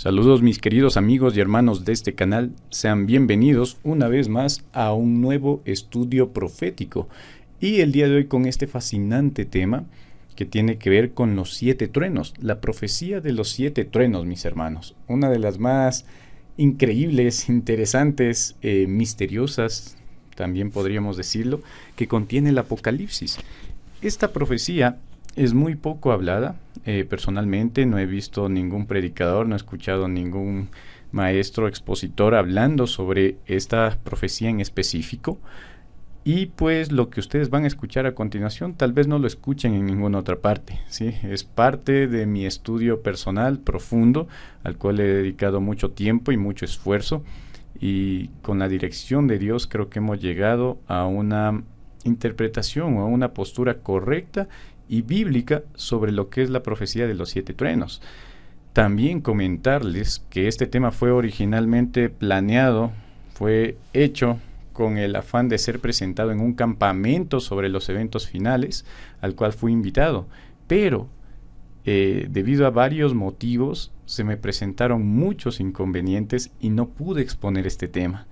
Saludos mis queridos amigos y hermanos de este canal, sean bienvenidos una vez más a un nuevo estudio profético y el día de hoy con este fascinante tema que tiene que ver con los 7 truenos, la profecía de los 7 truenos, mis hermanos, una de las más increíbles, interesantes, misteriosas, también podríamos decirlo, que contiene el Apocalipsis. Esta profecía es muy poco hablada. Personalmente no he visto ningún predicador, no he escuchado ningún maestro expositor hablando sobre esta profecía en específico. Y pues lo que ustedes van a escuchar a continuación tal vez no lo escuchen en ninguna otra parte, ¿sí? Es parte de mi estudio personal profundo, al cual he dedicado mucho tiempo y mucho esfuerzo. Y con la dirección de Dios creo que hemos llegado a una interpretación o a una postura correcta y bíblica sobre lo que es la profecía de los 7 truenos. También comentarles que este tema fue originalmente planeado, fue hecho con el afán de ser presentado en un campamento sobre los eventos finales, al cual fui invitado, pero debido a varios motivos se me presentaron muchos inconvenientes y no pude exponer este tema,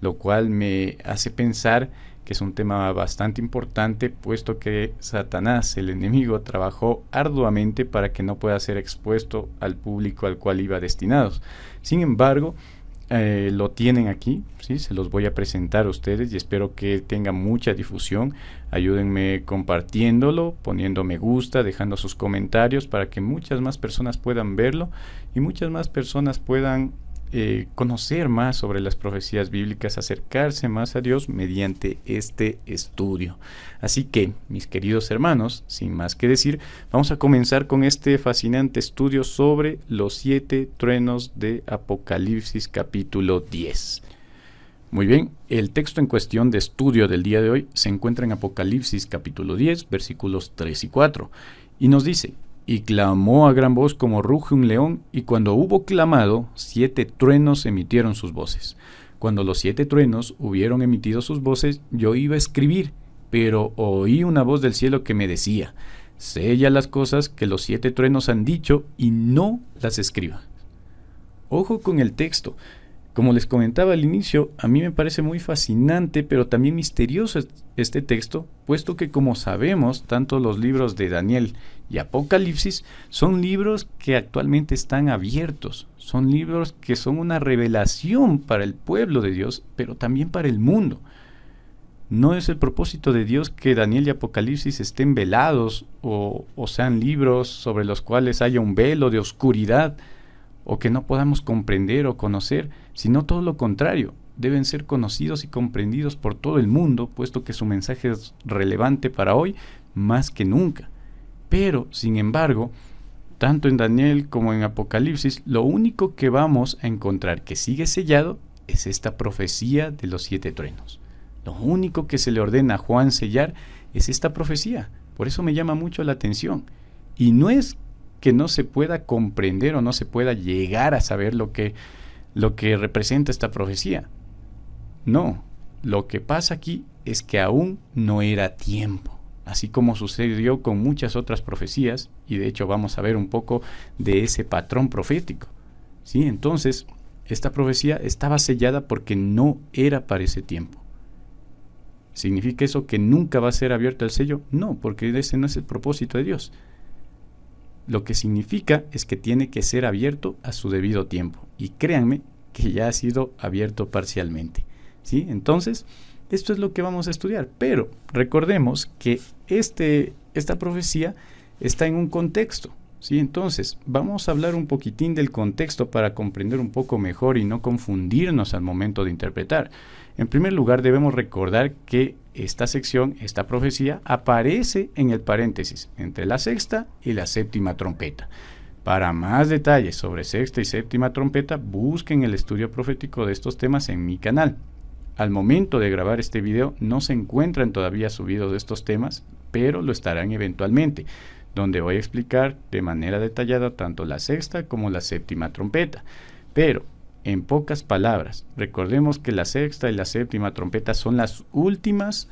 lo cual me hace pensar que es un tema bastante importante, puesto que Satanás, el enemigo, trabajó arduamente para que no pueda ser expuesto al público al cual iba destinados. Sin embargo, lo tienen aquí, ¿sí? Se los voy a presentar a ustedes y espero que tenga mucha difusión. Ayúdenme compartiéndolo, poniendo me gusta, dejando sus comentarios para que muchas más personas puedan verlo y muchas más personas puedan conocer más sobre las profecías bíblicas, acercarse más a Dios mediante este estudio. Así que, mis queridos hermanos, sin más que decir, vamos a comenzar con este fascinante estudio sobre los 7 truenos de Apocalipsis capítulo 10. Muy bien, el texto en cuestión de estudio del día de hoy se encuentra en Apocalipsis capítulo 10, versículos 3 y 4, y nos dice: y clamó a gran voz como ruge un león, y cuando hubo clamado, 7 truenos emitieron sus voces. Cuando los 7 truenos hubieron emitido sus voces, yo iba a escribir, pero oí una voz del cielo que me decía: sella las cosas que los 7 truenos han dicho y no las escriba. Ojo con el texto. Como les comentaba al inicio, a mí me parece muy fascinante, pero también misterioso este texto, puesto que, como sabemos, tanto los libros de Daniel y Apocalipsis son libros que actualmente están abiertos, son libros que son una revelación para el pueblo de Dios, pero también para el mundo. No es el propósito de Dios que Daniel y Apocalipsis estén velados o sean libros sobre los cuales haya un velo de oscuridad, o que no podamos comprender o conocer, sino todo lo contrario, deben ser conocidos y comprendidos por todo el mundo, puesto que su mensaje es relevante para hoy más que nunca. Pero, sin embargo, tanto en Daniel como en Apocalipsis, lo único que vamos a encontrar que sigue sellado es esta profecía de los 7 truenos. Lo único que se le ordena a Juan sellar es esta profecía. Por eso me llama mucho la atención. Y no es que no se pueda comprender o no se pueda llegar a saber lo que representa esta profecía. No, lo que pasa aquí es que aún no era tiempo, así como sucedió con muchas otras profecías, y de hecho vamos a ver un poco de ese patrón profético, ¿sí? Entonces, esta profecía estaba sellada porque no era para ese tiempo. ¿Significa eso que nunca va a ser abierto el sello? No, porque ese no es el propósito de Dios. Lo que significa es que tiene que ser abierto a su debido tiempo. Y créanme que ya ha sido abierto parcialmente, ¿sí? Entonces, esto es lo que vamos a estudiar. Pero recordemos que esta profecía está en un contexto, ¿sí? Entonces, vamos a hablar un poquitín del contexto para comprender un poco mejor y no confundirnos al momento de interpretar. En primer lugar, debemos recordar que esta sección, esta profecía, aparece en el paréntesis entre la sexta y la séptima trompeta. Para más detalles sobre sexta y séptima trompeta, busquen el estudio profético de estos temas en mi canal. Al momento de grabar este video no se encuentran todavía subidos estos temas, pero lo estarán eventualmente, donde voy a explicar de manera detallada tanto la sexta como la séptima trompeta. Pero, en pocas palabras, recordemos que la sexta y la séptima trompeta son las últimas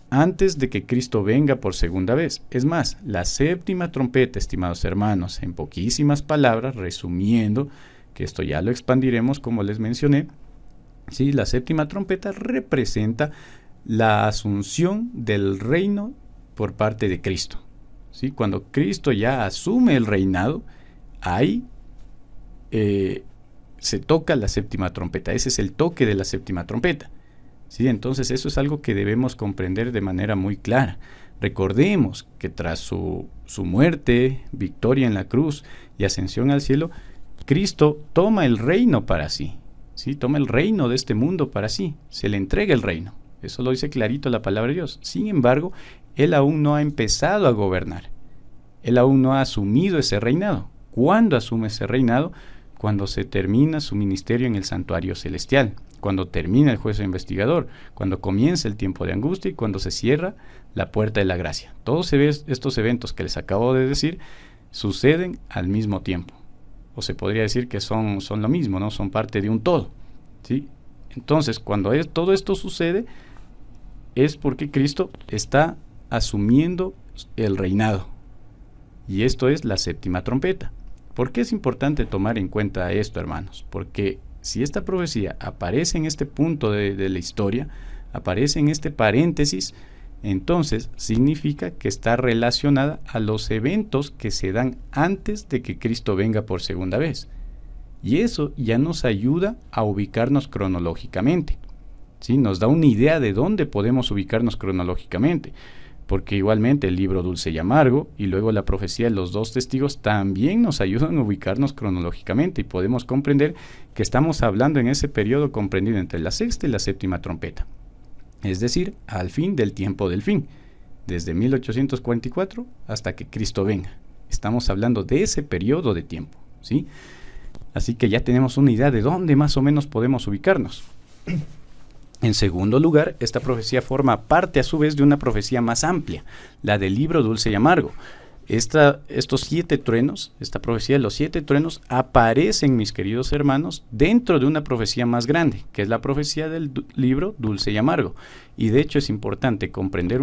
antes de que Cristo venga por segunda vez. Es más, la séptima trompeta, estimados hermanos, en poquísimas palabras, resumiendo, que esto ya lo expandiremos como les mencioné. Sí, la séptima trompeta representa la asunción del reino por parte de Cristo. ¿Sí? Cuando Cristo ya asume el reinado, ahí se toca la séptima trompeta. Ese es el toque de la séptima trompeta. ¿Sí? Entonces eso es algo que debemos comprender de manera muy clara. Recordemos que tras su muerte, victoria en la cruz y ascensión al cielo, Cristo toma el reino para sí. ¿Sí? Toma el reino de este mundo para sí. Se le entrega el reino. Eso lo dice clarito la palabra de Dios. Sin embargo, Él aún no ha empezado a gobernar. Él aún no ha asumido ese reinado. ¿Cuándo asume ese reinado? Cuando se termina su ministerio en el santuario celestial, cuando termina el juicio investigador, cuando comienza el tiempo de angustia y cuando se cierra la puerta de la gracia. Todos estos eventos que les acabo de decir suceden al mismo tiempo. O se podría decir que son lo mismo, ¿no? Son parte de un todo. ¿Sí? Entonces, cuando todo esto sucede, es porque Cristo está asumiendo el reinado. Y esto es la séptima trompeta. ¿Por qué es importante tomar en cuenta esto, hermanos? Porque si esta profecía aparece en este punto de la historia, aparece en este paréntesis, entonces significa que está relacionada a los eventos que se dan antes de que Cristo venga por segunda vez. Y eso ya nos ayuda a ubicarnos cronológicamente. ¿Sí? Nos da una idea de dónde podemos ubicarnos cronológicamente. Porque igualmente el libro Dulce y Amargo y luego la profecía de los dos testigos también nos ayudan a ubicarnos cronológicamente y podemos comprender que estamos hablando en ese periodo comprendido entre la sexta y la séptima trompeta. Es decir, al fin del tiempo del fin, desde 1844 hasta que Cristo venga. Estamos hablando de ese periodo de tiempo, ¿sí? Así que ya tenemos una idea de dónde más o menos podemos ubicarnos. En segundo lugar, esta profecía forma parte a su vez de una profecía más amplia, la del libro Dulce y Amargo. Estos 7 truenos, esta profecía de los 7 truenos, aparecen, mis queridos hermanos, dentro de una profecía más grande, que es la profecía del libro Dulce y Amargo. Y de hecho es importante comprender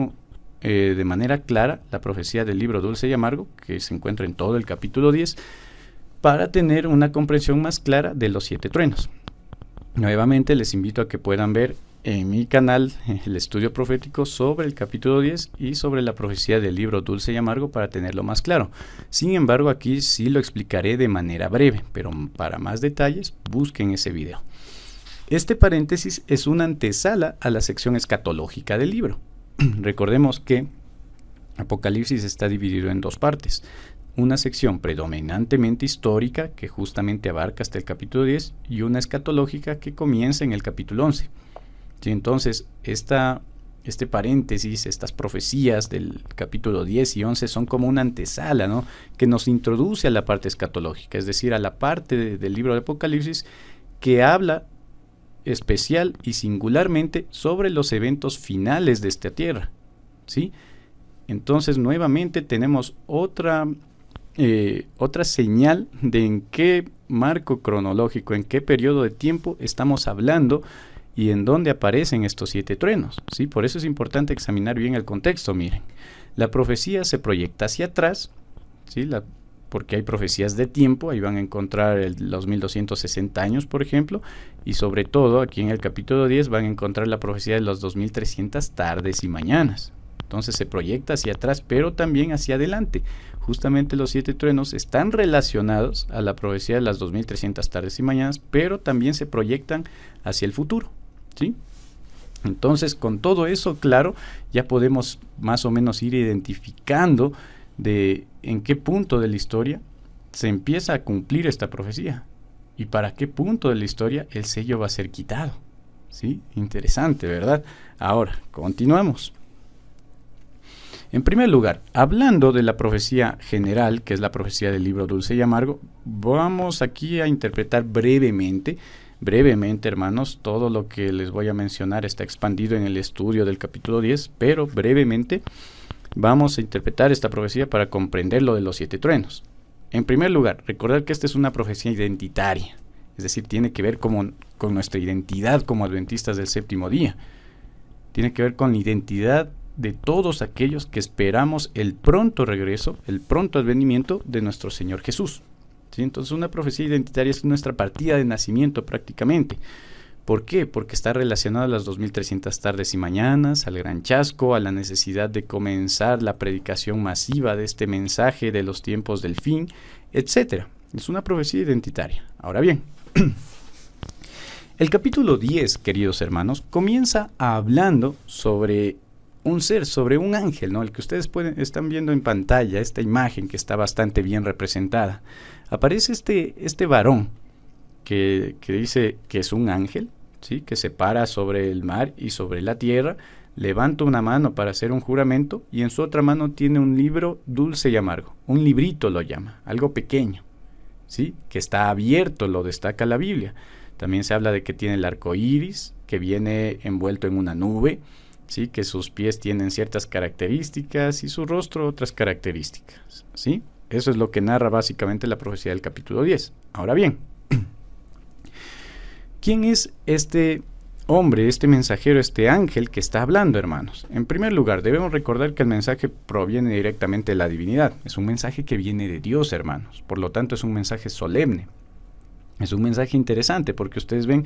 de manera clara la profecía del libro Dulce y Amargo, que se encuentra en todo el capítulo 10, para tener una comprensión más clara de los 7 truenos. Nuevamente les invito a que puedan ver en mi canal el estudio profético sobre el capítulo 10 y sobre la profecía del libro Dulce y Amargo para tenerlo más claro. Sin embargo, aquí sí lo explicaré de manera breve, pero para más detalles busquen ese video. Este paréntesis es una antesala a la sección escatológica del libro. Recordemos que Apocalipsis está dividido en 2 partes. Una sección predominantemente histórica que justamente abarca hasta el capítulo 10 y una escatológica que comienza en el capítulo 11. ¿Sí? Entonces, este paréntesis, estas profecías del capítulo 10 y 11 son como una antesala, ¿no? Que nos introduce a la parte escatológica, es decir, a la parte del libro de Apocalipsis que habla especial y singularmente sobre los eventos finales de esta tierra. ¿Sí? Entonces, nuevamente tenemos otra señal de en qué marco cronológico, en qué periodo de tiempo estamos hablando y en dónde aparecen estos 7 truenos. ¿Sí? Por eso es importante examinar bien el contexto. Miren, la profecía se proyecta hacia atrás, ¿sí? Porque hay profecías de tiempo, ahí van a encontrar los 1260 años, por ejemplo, y sobre todo aquí en el capítulo 10 van a encontrar la profecía de los 2300 tardes y mañanas. Entonces se proyecta hacia atrás, pero también hacia adelante. Justamente los 7 truenos están relacionados a la profecía de las 2300 tardes y mañanas, pero también se proyectan hacia el futuro. ¿Sí? Entonces, con todo eso claro, ya podemos más o menos ir identificando de en qué punto de la historia se empieza a cumplir esta profecía y para qué punto de la historia el sello va a ser quitado. ¿Sí? Interesante, ¿verdad? Ahora, continuamos. En primer lugar, hablando de la profecía general, que es la profecía del libro Dulce y Amargo, vamos aquí a interpretar brevemente, hermanos, todo lo que les voy a mencionar está expandido en el estudio del capítulo 10, pero brevemente vamos a interpretar esta profecía para comprender lo de los 7 truenos. En primer lugar, recordar que esta es una profecía identitaria, es decir, tiene que ver con nuestra identidad como adventistas del séptimo día. Tiene que ver con la identidad de todos aquellos que esperamos el pronto regreso, el pronto advenimiento de nuestro Señor Jesús. ¿sí? Entonces una profecía identitaria es nuestra partida de nacimiento prácticamente. ¿Por qué? Porque está relacionado a las 2300 tardes y mañanas, al gran chasco, a la necesidad de comenzar la predicación masiva de este mensaje de los tiempos del fin, etc. Es una profecía identitaria. Ahora bien, el capítulo 10, queridos hermanos, comienza hablando sobre un ser, sobre un ángel, ¿no? El que ustedes están viendo en pantalla, esta imagen que está bastante bien representada. Aparece este varón que dice que es un ángel, ¿sí? Que se para sobre el mar y sobre la tierra, levanta una mano para hacer un juramento y en su otra mano tiene un libro dulce y amargo, un librito lo llama, algo pequeño, ¿sí? Que está abierto, lo destaca la Biblia. También se habla de que tiene el arco iris, que viene envuelto en una nube, ¿sí? Que sus pies tienen ciertas características y su rostro otras características, ¿sí? Eso es lo que narra básicamente la profecía del capítulo 10. Ahora bien, ¿quién es este hombre, este mensajero, este ángel que está hablando, hermanos? En primer lugar, debemos recordar que el mensaje proviene directamente de la divinidad. Es un mensaje que viene de Dios, hermanos. Por lo tanto, es un mensaje solemne. Es un mensaje interesante porque ustedes ven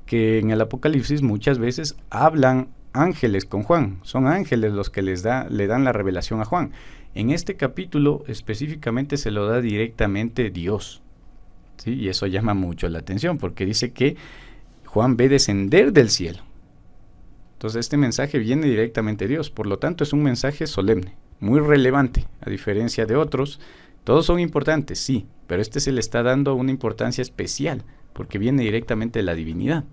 que en el Apocalipsis muchas veces hablan ángeles con Juan. Son ángeles los que le dan la revelación a Juan. En este capítulo específicamente se lo da directamente Dios, ¿sí? Y eso llama mucho la atención porque dice que Juan ve descender del cielo. Entonces este mensaje viene directamente de Dios, por lo tanto es un mensaje solemne, muy relevante, a diferencia de otros. Todos son importantes, sí, pero este se le está dando una importancia especial porque viene directamente de la divinidad.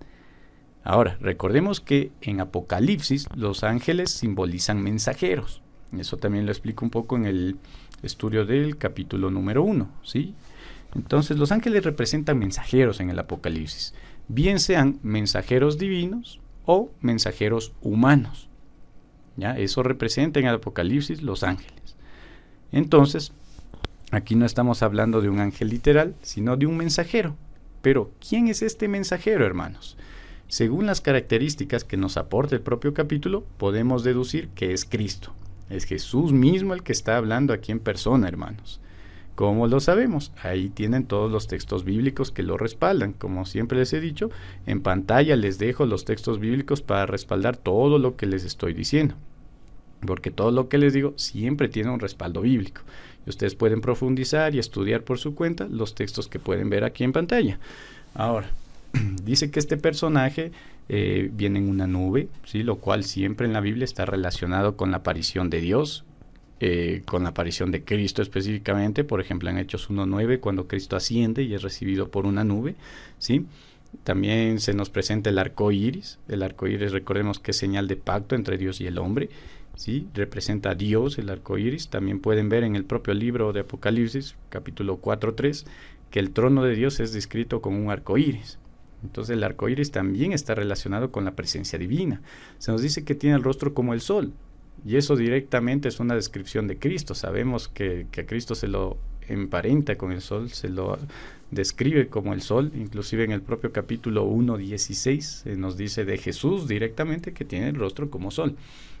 Ahora, recordemos que en Apocalipsis los ángeles simbolizan mensajeros. Eso también lo explico un poco en el estudio del capítulo número 1, ¿sí? Entonces los ángeles representan mensajeros en el Apocalipsis, bien sean mensajeros divinos o mensajeros humanos, ¿ya? Eso representa en el Apocalipsis los ángeles. Entonces, aquí no estamos hablando de un ángel literal, sino de un mensajero. Pero, ¿quién es este mensajero, hermanos? Según las características que nos aporta el propio capítulo, podemos deducir que es Cristo. Es Jesús mismo el que está hablando aquí en persona, hermanos. ¿Cómo lo sabemos? Ahí tienen todos los textos bíblicos que lo respaldan. Como siempre les he dicho, en pantalla les dejo los textos bíblicos para respaldar todo lo que les estoy diciendo. Porque todo lo que les digo siempre tiene un respaldo bíblico. Y ustedes pueden profundizar y estudiar por su cuenta los textos que pueden ver aquí en pantalla. Ahora, dice que este personaje viene en una nube, ¿sí? Lo cual siempre en la Biblia está relacionado con la aparición de Dios, con la aparición de Cristo específicamente. Por ejemplo, en Hechos 1:9, cuando Cristo asciende y es recibido por una nube, ¿sí? También se nos presenta el arco iris. El arco iris, recordemos que es señal de pacto entre Dios y el hombre, ¿sí? Representa a Dios el arco iris. También pueden ver en el propio libro de Apocalipsis, capítulo 4:3, que el trono de Dios es descrito con un arco iris. Entonces el arco iris también está relacionado con la presencia divina. Se nos dice que tiene el rostro como el sol, y eso directamente es una descripción de Cristo. Sabemos que a Cristo se lo emparenta con el sol, se lo describe como el sol. Inclusive en el propio capítulo 1:16 nos dice de Jesús directamente que tiene el rostro como sol.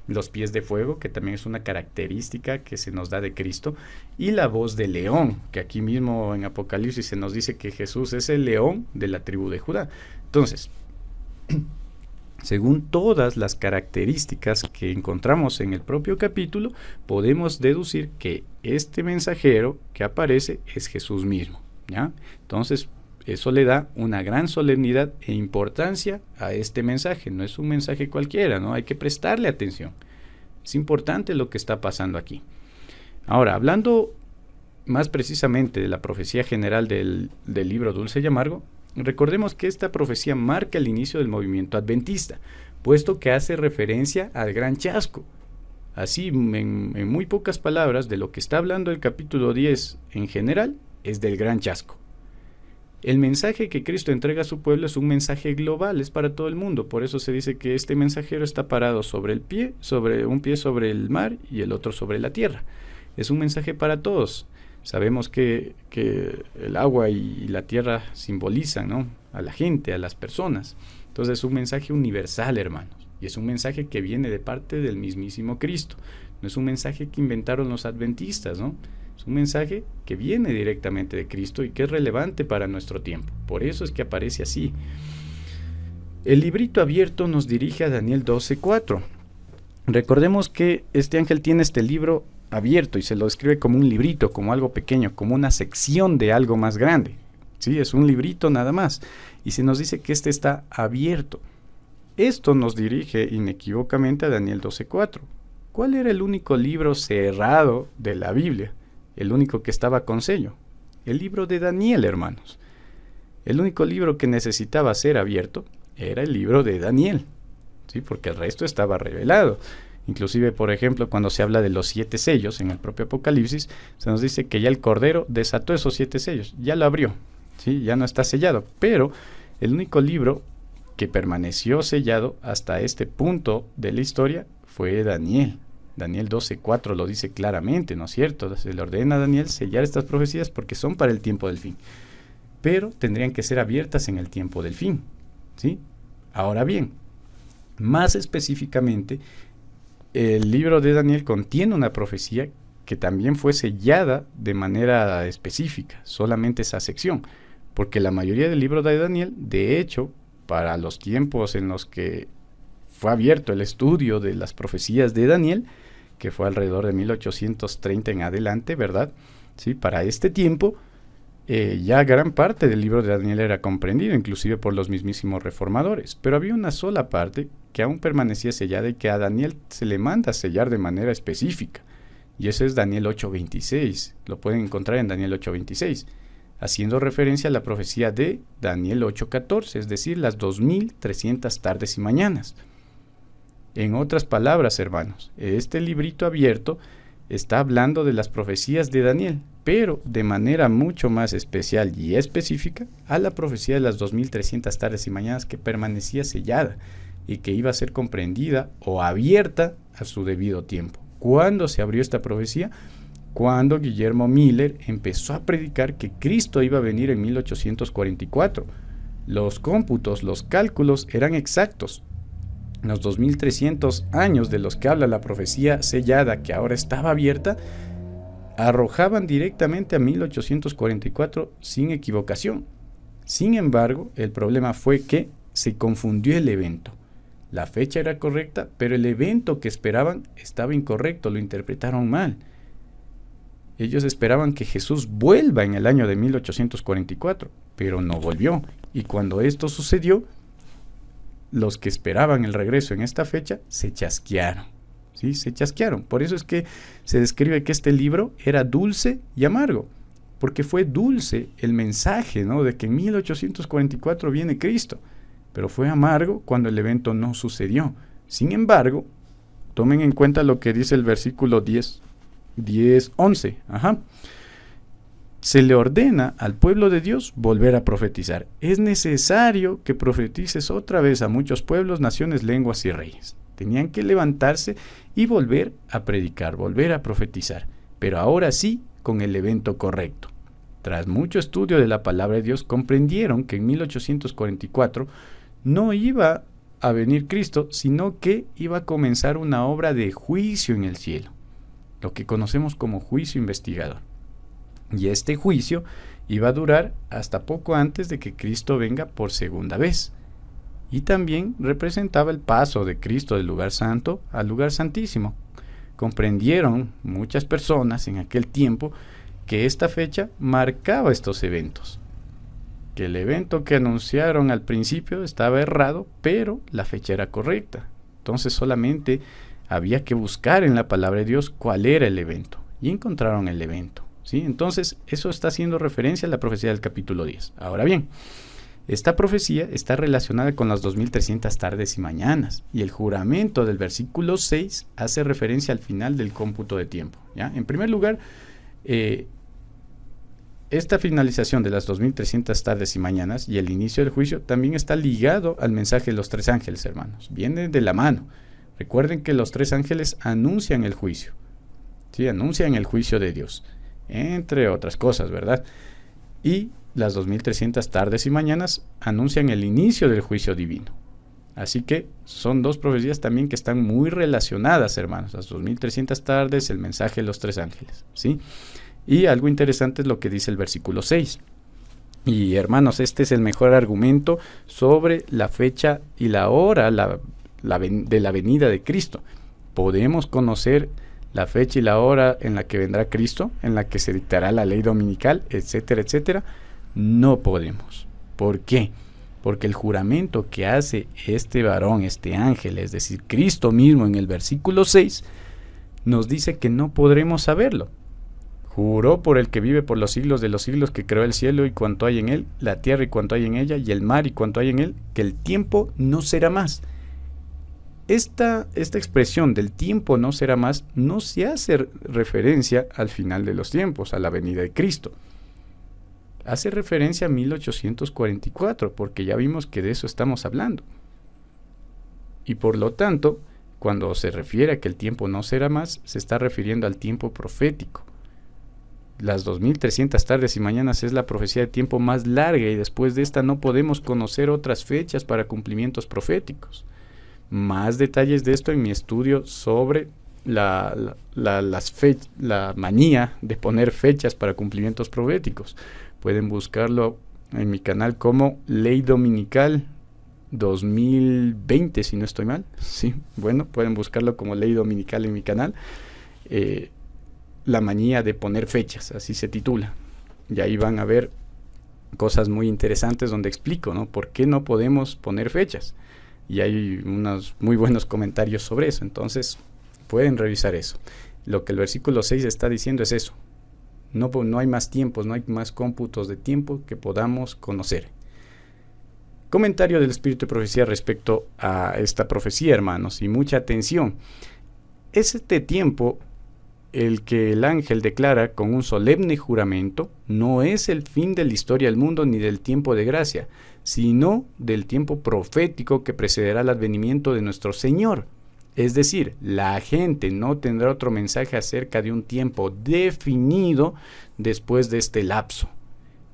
Los pies de fuego, que también es una característica que se nos da de Cristo, y la voz de león, que aquí mismo en Apocalipsis se nos dice que Jesús es el león de la tribu de Judá. Entonces, según todas las características que encontramos en el propio capítulo, podemos deducir que este mensajero que aparece es Jesús mismo, ¿ya? Entonces, eso le da una gran solemnidad e importancia a este mensaje. No es un mensaje cualquiera, ¿no? Hay que prestarle atención. Es importante lo que está pasando aquí. Ahora, hablando más precisamente de la profecía general del libro Dulce y Amargo, recordemos que esta profecía marca el inicio del movimiento adventista, puesto que hace referencia al gran chasco. Así, en muy pocas palabras, de lo que está hablando el capítulo 10 en general, es del gran chasco. El mensaje que Cristo entrega a su pueblo es un mensaje global, es para todo el mundo. Por eso se dice que este mensajero está parado sobre un pie sobre el mar y el otro sobre la tierra. Es un mensaje para todos. Sabemos que el agua y la tierra simbolizan, ¿no?, a la gente, a las personas. Entonces es un mensaje universal, hermanos. Y es un mensaje que viene de parte del mismísimo Cristo. No es un mensaje que inventaron los adventistas, ¿no? Es un mensaje que viene directamente de Cristo y que es relevante para nuestro tiempo. Por eso es que aparece así. El librito abierto nos dirige a Daniel 12:4. Recordemos que este ángel tiene este libro abierto y se lo describe como un librito, como algo pequeño, como una sección de algo más grande. Sí, es un librito nada más. Y se nos dice que este está abierto. Esto nos dirige inequívocamente a Daniel 12:4. ¿Cuál era el único libro cerrado de la Biblia? El único que estaba con sello. El libro de Daniel, hermanos. El único libro que necesitaba ser abierto era el libro de Daniel. Sí, porque el resto estaba revelado. Inclusive, por ejemplo, cuando se habla de los 7 sellos en el propio Apocalipsis, se nos dice que ya el Cordero desató esos 7 sellos, ya lo abrió, ¿sí? Ya no está sellado, pero el único libro que permaneció sellado hasta este punto de la historia fue Daniel. Daniel 12:4 lo dice claramente, ¿no es cierto? Se le ordena a Daniel sellar estas profecías porque son para el tiempo del fin, pero tendrían que ser abiertas en el tiempo del fin, ¿sí? Ahora bien, más específicamente, el libro de Daniel contiene una profecía que también fue sellada de manera específica, solamente esa sección, porque la mayoría del libro de Daniel, de hecho, para los tiempos en los que fue abierto el estudio de las profecías de Daniel, que fue alrededor de 1830 en adelante, ¿verdad? Sí, para este tiempo, ya gran parte del libro de Daniel era comprendido, inclusive por los mismísimos reformadores, pero había una sola parte que aún permanecía sellada y que a Daniel se le manda a sellar de manera específica, y ese es Daniel 8:26, lo pueden encontrar en Daniel 8:26, haciendo referencia a la profecía de Daniel 8:14, es decir, las 2300 tardes y mañanas. En otras palabras, hermanos, este librito abierto está hablando de las profecías de Daniel, pero de manera mucho más especial y específica a la profecía de las 2300 tardes y mañanas que permanecía sellada y que iba a ser comprendida o abierta a su debido tiempo. ¿Cuándo se abrió esta profecía? Cuando Guillermo Miller empezó a predicar que Cristo iba a venir en 1844. Los cómputos, los cálculos eran exactos. Los 2300 años de los que habla la profecía sellada, que ahora estaba abierta, arrojaban directamente a 1844 sin equivocación. Sin embargo, el problema fue que se confundió el evento. La fecha era correcta, pero el evento que esperaban estaba incorrecto, lo interpretaron mal. Ellos esperaban que Jesús vuelva en el año de 1844, pero no volvió. Y cuando esto sucedió, los que esperaban el regreso en esta fecha se chasquearon. ¿Sí? Se chasquearon. Por eso es que se describe que este libro era dulce y amargo, porque fue dulce el mensaje, ¿no?, de que en 1844 viene Cristo, pero fue amargo cuando el evento no sucedió. Sin embargo, tomen en cuenta lo que dice el versículo 10:11. Se le ordena al pueblo de Dios volver a profetizar. Es necesario que profetices otra vez a muchos pueblos, naciones, lenguas y reyes. Tenían que levantarse y volver a predicar, volver a profetizar, pero ahora sí con el evento correcto. Tras mucho estudio de la palabra de Dios, comprendieron que en 1844 no iba a venir Cristo, sino que iba a comenzar una obra de juicio en el cielo, lo que conocemos como juicio investigador. Y este juicio iba a durar hasta poco antes de que Cristo venga por segunda vez. Y también representaba el paso de Cristo del lugar santo al lugar santísimo. Comprendieron muchas personas en aquel tiempo que esta fecha marcaba estos eventos. Que el evento que anunciaron al principio estaba errado, pero la fecha era correcta. Entonces solamente había que buscar en la palabra de Dios cuál era el evento. Y encontraron el evento. ¿Sí? Entonces, eso está haciendo referencia a la profecía del capítulo 10. Ahora bien, esta profecía está relacionada con las 2300 tardes y mañanas, y el juramento del versículo 6 hace referencia al final del cómputo de tiempo, ¿ya? En primer lugar, esta finalización de las 2300 tardes y mañanas y el inicio del juicio también está ligado al mensaje de los 3 ángeles, hermanos. Viene de la mano. Recuerden que los 3 ángeles anuncian el juicio, ¿sí? Anuncian el juicio de Dios, entre otras cosas, ¿verdad? Y las 2300 tardes y mañanas anuncian el inicio del juicio divino. Así que son dos profecías también que están muy relacionadas, hermanos. Las 2300 tardes, el mensaje de los tres ángeles, ¿sí? Y algo interesante es lo que dice el versículo 6. Y hermanos, este es el mejor argumento sobre la fecha y la hora de la venida de Cristo. Podemos conocer la fecha y la hora en la que vendrá Cristo, en la que se dictará la ley dominical, etcétera, etcétera. No podemos. ¿Por qué? Porque el juramento que hace este varón, este ángel, es decir, Cristo mismo en el versículo 6, nos dice que no podremos saberlo. Juró por el que vive por los siglos de los siglos, que creó el cielo y cuanto hay en él, la tierra y cuanto hay en ella, y el mar y cuanto hay en él, que el tiempo no será más. Esta expresión del tiempo no será más no se hace referencia al final de los tiempos, a la venida de Cristo. Hace referencia a 1844, porque ya vimos que de eso estamos hablando. Y por lo tanto, cuando se refiere a que el tiempo no será más, se está refiriendo al tiempo profético. Las 2300 tardes y mañanas es la profecía de tiempo más larga, y después de esta no podemos conocer otras fechas para cumplimientos proféticos. Más detalles de esto en mi estudio sobre la manía de poner fechas para cumplimientos proféticos. Pueden buscarlo en mi canal como Ley Dominical 2020, si no estoy mal. Sí, bueno, pueden buscarlo como Ley Dominical en mi canal. La manía de poner fechas, así se titula. Y ahí van a ver cosas muy interesantes donde explico, ¿no? ¿Por qué no podemos poner fechas? Y hay unos muy buenos comentarios sobre eso. Entonces, pueden revisar eso. Lo que el versículo 6 está diciendo es eso. No hay más tiempos, no hay más cómputos de tiempo que podamos conocer. Comentario del Espíritu de Profecía respecto a esta profecía, hermanos, y mucha atención. Este tiempo, el que el ángel declara con un solemne juramento, no es el fin de la historia del mundo ni del tiempo de gracia, sino del tiempo profético que precederá el advenimiento de nuestro Señor. Es decir, la gente no tendrá otro mensaje acerca de un tiempo definido después de este lapso,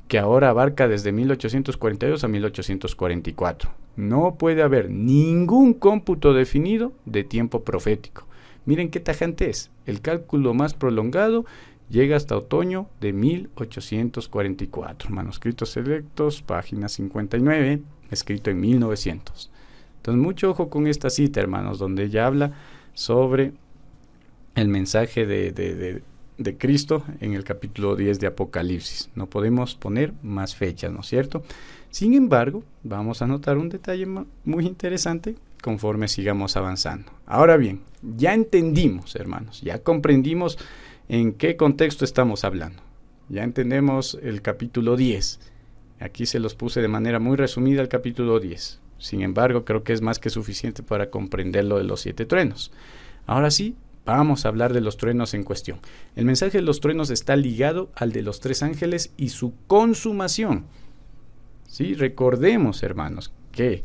que ahora abarca desde 1842 a 1844. No puede haber ningún cómputo definido de tiempo profético. Miren qué tajante es. El cálculo más prolongado llega hasta otoño de 1844. Manuscritos selectos, página 59, escrito en 1900. Entonces, mucho ojo con esta cita, hermanos, donde ella habla sobre el mensaje de Cristo en el capítulo 10 de Apocalipsis. No podemos poner más fechas, ¿no es cierto? Sin embargo, vamos a notar un detalle muy interesante conforme sigamos avanzando. Ahora bien, ya entendimos, hermanos, ya comprendimos en qué contexto estamos hablando. Ya entendemos el capítulo 10. Aquí se los puse de manera muy resumida el capítulo 10. Sin embargo, creo que es más que suficiente para comprender lo de los 7 truenos. Ahora sí, vamos a hablar de los truenos en cuestión. El mensaje de los truenos está ligado al de los 3 ángeles y su consumación. Sí, recordemos, hermanos, que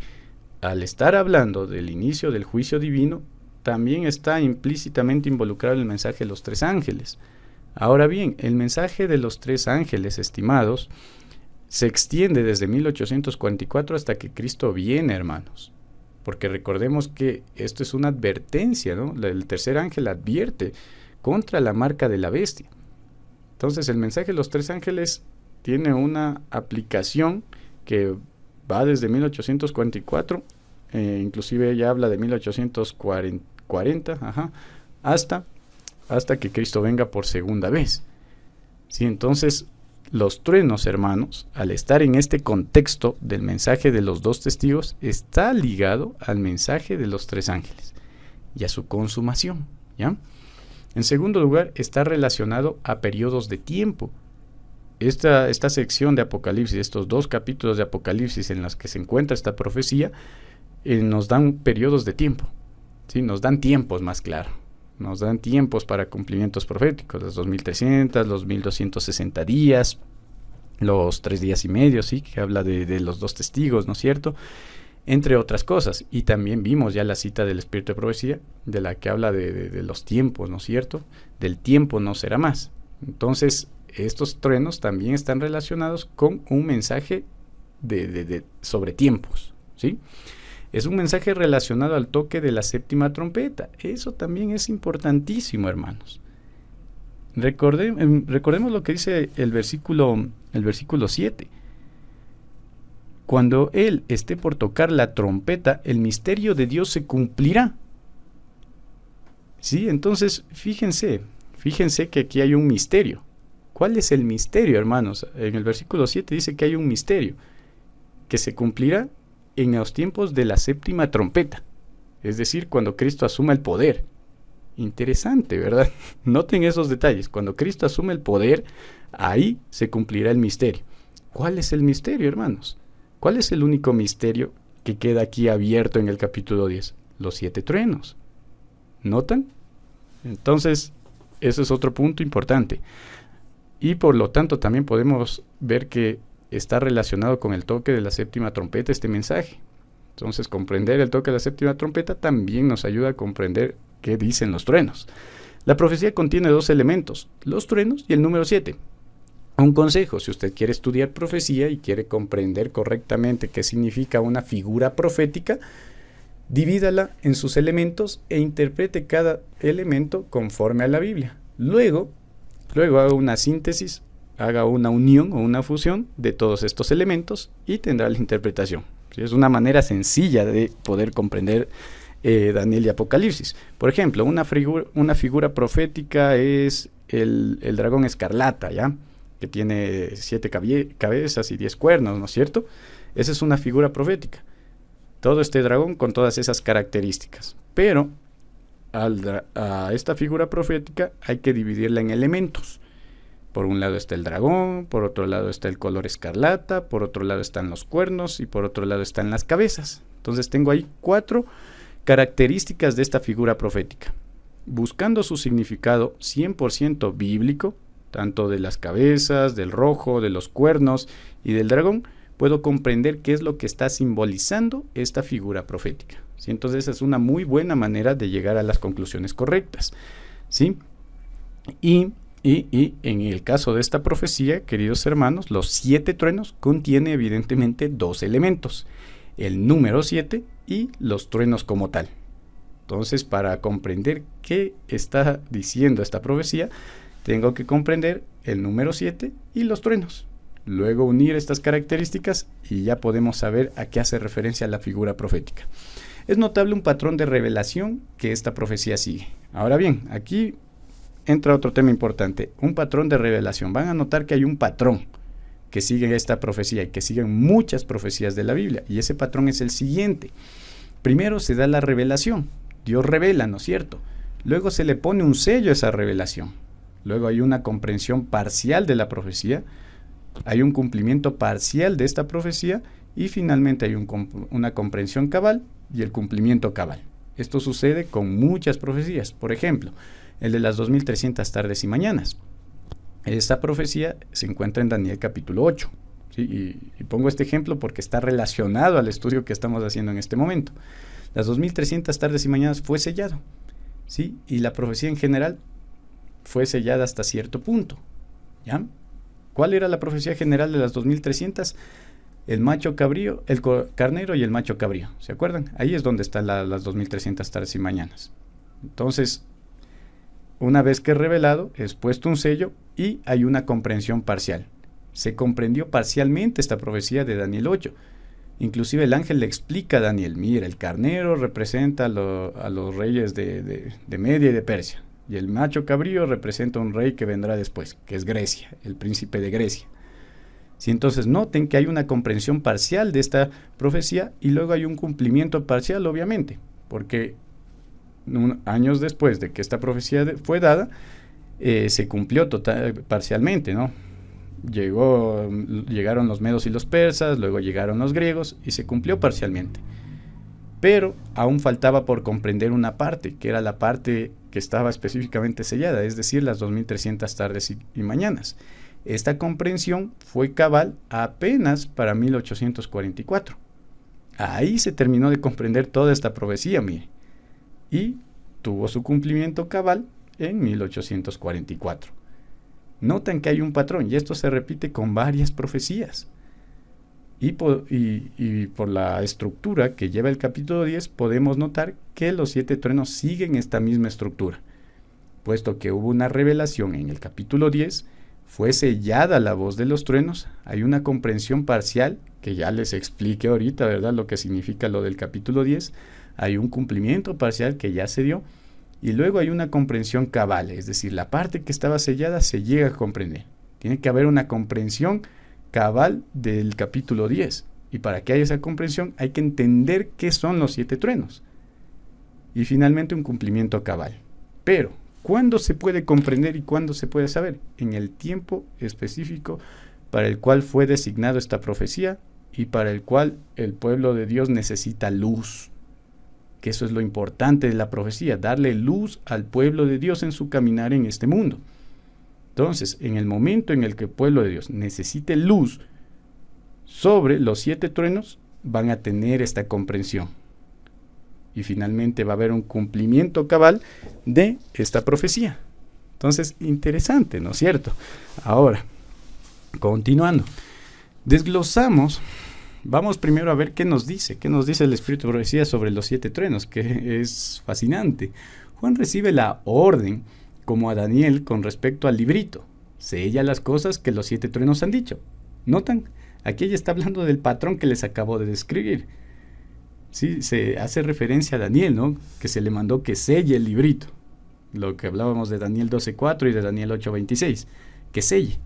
al estar hablando del inicio del juicio divino, también está implícitamente involucrado el mensaje de los 3 ángeles. Ahora bien, el mensaje de los 3 ángeles, estimados, se extiende desde 1844 hasta que Cristo viene, hermanos. Porque recordemos que esto es una advertencia, ¿no? El tercer ángel advierte contra la marca de la bestia. Entonces, el mensaje de los 3 ángeles tiene una aplicación que va desde 1844, inclusive ya habla de 1840, hasta que Cristo venga por segunda vez. Sí, entonces, los truenos, hermanos, al estar en este contexto del mensaje de los 2 testigos, está ligado al mensaje de los 3 ángeles y a su consumación, ¿ya? En segundo lugar, está relacionado a periodos de tiempo. Esta sección de Apocalipsis, estos 2 capítulos de Apocalipsis en los que se encuentra esta profecía, nos dan periodos de tiempo, ¿sí? Nos dan tiempos, más claro. Nos dan tiempos para cumplimientos proféticos, los 2300, los 1260 días, los 3 días y medio, ¿sí? Que habla de los 2 testigos, ¿no es cierto? Entre otras cosas. Y también vimos ya la cita del Espíritu de Profecía, de la que habla de los tiempos, ¿no es cierto? Del tiempo no será más. Entonces, estos truenos también están relacionados con un mensaje sobre tiempos, ¿sí? Es un mensaje relacionado al toque de la séptima trompeta. Eso también es importantísimo, hermanos. Recordemos lo que dice el versículo 7. Cuando Él esté por tocar la trompeta, el misterio de Dios se cumplirá. Sí, entonces fíjense que aquí hay un misterio. ¿Cuál es el misterio, hermanos? En el versículo 7 dice que hay un misterio que se cumplirá en los tiempos de la séptima trompeta. Es decir, cuando Cristo asuma el poder. Interesante, ¿verdad? Noten esos detalles. Cuando Cristo asume el poder, ahí se cumplirá el misterio. ¿Cuál es el misterio, hermanos? ¿Cuál es el único misterio que queda aquí abierto en el capítulo 10? Los 7 truenos. ¿Notan? Entonces, eso es otro punto importante. Y por lo tanto también podemos ver que está relacionado con el toque de la séptima trompeta este mensaje. Entonces, comprender el toque de la séptima trompeta también nos ayuda a comprender qué dicen los truenos. La profecía contiene 2 elementos, los truenos y el número 7. Un consejo, si usted quiere estudiar profecía y quiere comprender correctamente qué significa una figura profética, divídala en sus elementos e interprete cada elemento conforme a la Biblia. Luego haga una síntesis, haga una unión o una fusión de todos estos elementos y tendrá la interpretación. Es una manera sencilla de poder comprender Daniel y Apocalipsis. Por ejemplo, una figura profética es el dragón escarlata, ¿ya? Que tiene 7 cabezas y 10 cuernos, ¿no es cierto? Esa es una figura profética. Todo este dragón con todas esas características. Pero a esta figura profética hay que dividirla en elementos. Por un lado está el dragón, por otro lado está el color escarlata, por otro lado están los cuernos y por otro lado están las cabezas. Entonces tengo ahí 4 características de esta figura profética. Buscando su significado 100% bíblico, tanto de las cabezas, del rojo, de los cuernos y del dragón, puedo comprender qué es lo que está simbolizando esta figura profética. ¿Sí? Entonces esa es una muy buena manera de llegar a las conclusiones correctas. ¿Sí? Y en el caso de esta profecía, queridos hermanos, los 7 truenos contiene evidentemente 2 elementos, el número 7 y los truenos como tal. Entonces, para comprender qué está diciendo esta profecía, tengo que comprender el número 7 y los truenos. Luego unir estas características y ya podemos saber a qué hace referencia la figura profética. Es notable un patrón de revelación que esta profecía sigue. Ahora bien, aquí entra otro tema importante, un patrón de revelación. Van a notar que hay un patrón que sigue esta profecía y que siguen muchas profecías de la Biblia. Y ese patrón es el siguiente. Primero se da la revelación. Dios revela, ¿no es cierto? Luego se le pone un sello a esa revelación. Luego hay una comprensión parcial de la profecía. Hay un cumplimiento parcial de esta profecía. Y finalmente hay una comprensión cabal y el cumplimiento cabal. Esto sucede con muchas profecías. Por ejemplo, el de las 2300 tardes y mañanas. Esta profecía se encuentra en Daniel capítulo 8. ¿Sí? Y pongo este ejemplo porque está relacionado al estudio que estamos haciendo en este momento. Las 2300 tardes y mañanas fue sellado. ¿Sí? Y la profecía en general fue sellada hasta cierto punto. ¿Ya? ¿Cuál era la profecía general de las 2300? El macho cabrío, el carnero y el macho cabrío. ¿Se acuerdan? Ahí es donde están las 2300 tardes y mañanas. Entonces, una vez que es revelado, es puesto un sello y hay una comprensión parcial. Se comprendió parcialmente esta profecía de Daniel 8. Inclusive el ángel le explica a Daniel, mira, el carnero representa a los reyes de Media y de Persia. Y el macho cabrío representa a un rey que vendrá después, que es Grecia, el príncipe de Grecia. Sí, entonces noten que hay una comprensión parcial de esta profecía y luego hay un cumplimiento parcial, obviamente, porque años después de que esta profecía fue dada, se cumplió parcialmente, ¿no? Llegaron los medos y los persas, luego llegaron los griegos y se cumplió parcialmente. Pero aún faltaba por comprender una parte, que era la parte que estaba específicamente sellada, es decir, las 2300 tardes y mañanas. Esta comprensión fue cabal apenas para 1844. Ahí se terminó de comprender toda esta profecía, mire. Y tuvo su cumplimiento cabal en 1844. Notan que hay un patrón y esto se repite con varias profecías. Y por la estructura que lleva el capítulo 10 podemos notar que los 7 truenos siguen esta misma estructura. Puesto que hubo una revelación en el capítulo 10, fue sellada la voz de los truenos, hay una comprensión parcial, que ya les expliqué ahorita, ¿verdad?, lo que significa lo del capítulo 10, hay un cumplimiento parcial que ya se dio, y luego hay una comprensión cabal, es decir, la parte que estaba sellada se llega a comprender. Tiene que haber una comprensión cabal del capítulo 10, y para que haya esa comprensión hay que entender qué son los 7 truenos, y finalmente un cumplimiento cabal. Pero ¿cuándo se puede comprender y cuándo se puede saber? En el tiempo específico para el cual fue designado esta profecía y para el cual el pueblo de Dios necesita luz. Que eso es lo importante de la profecía, darle luz al pueblo de Dios en su caminar en este mundo. Entonces, en el momento en el que el pueblo de Dios necesite luz sobre los 7 truenos, van a tener esta comprensión. Y finalmente va a haber un cumplimiento cabal de esta profecía. Entonces, interesante, ¿no es cierto? Ahora, continuando, desglosamos, vamos primero a ver qué nos dice el Espíritu de Profecía sobre los 7 truenos, que es fascinante. Juan recibe la orden, como a Daniel, con respecto al librito. Sella las cosas que los 7 truenos han dicho. ¿Notan? Aquí ella está hablando del patrón que les acabo de describir. Sí, se hace referencia a Daniel, ¿no?, que se le mandó que selle el librito. Lo que hablábamos de Daniel 12:4 y de Daniel 8:26. Que selle.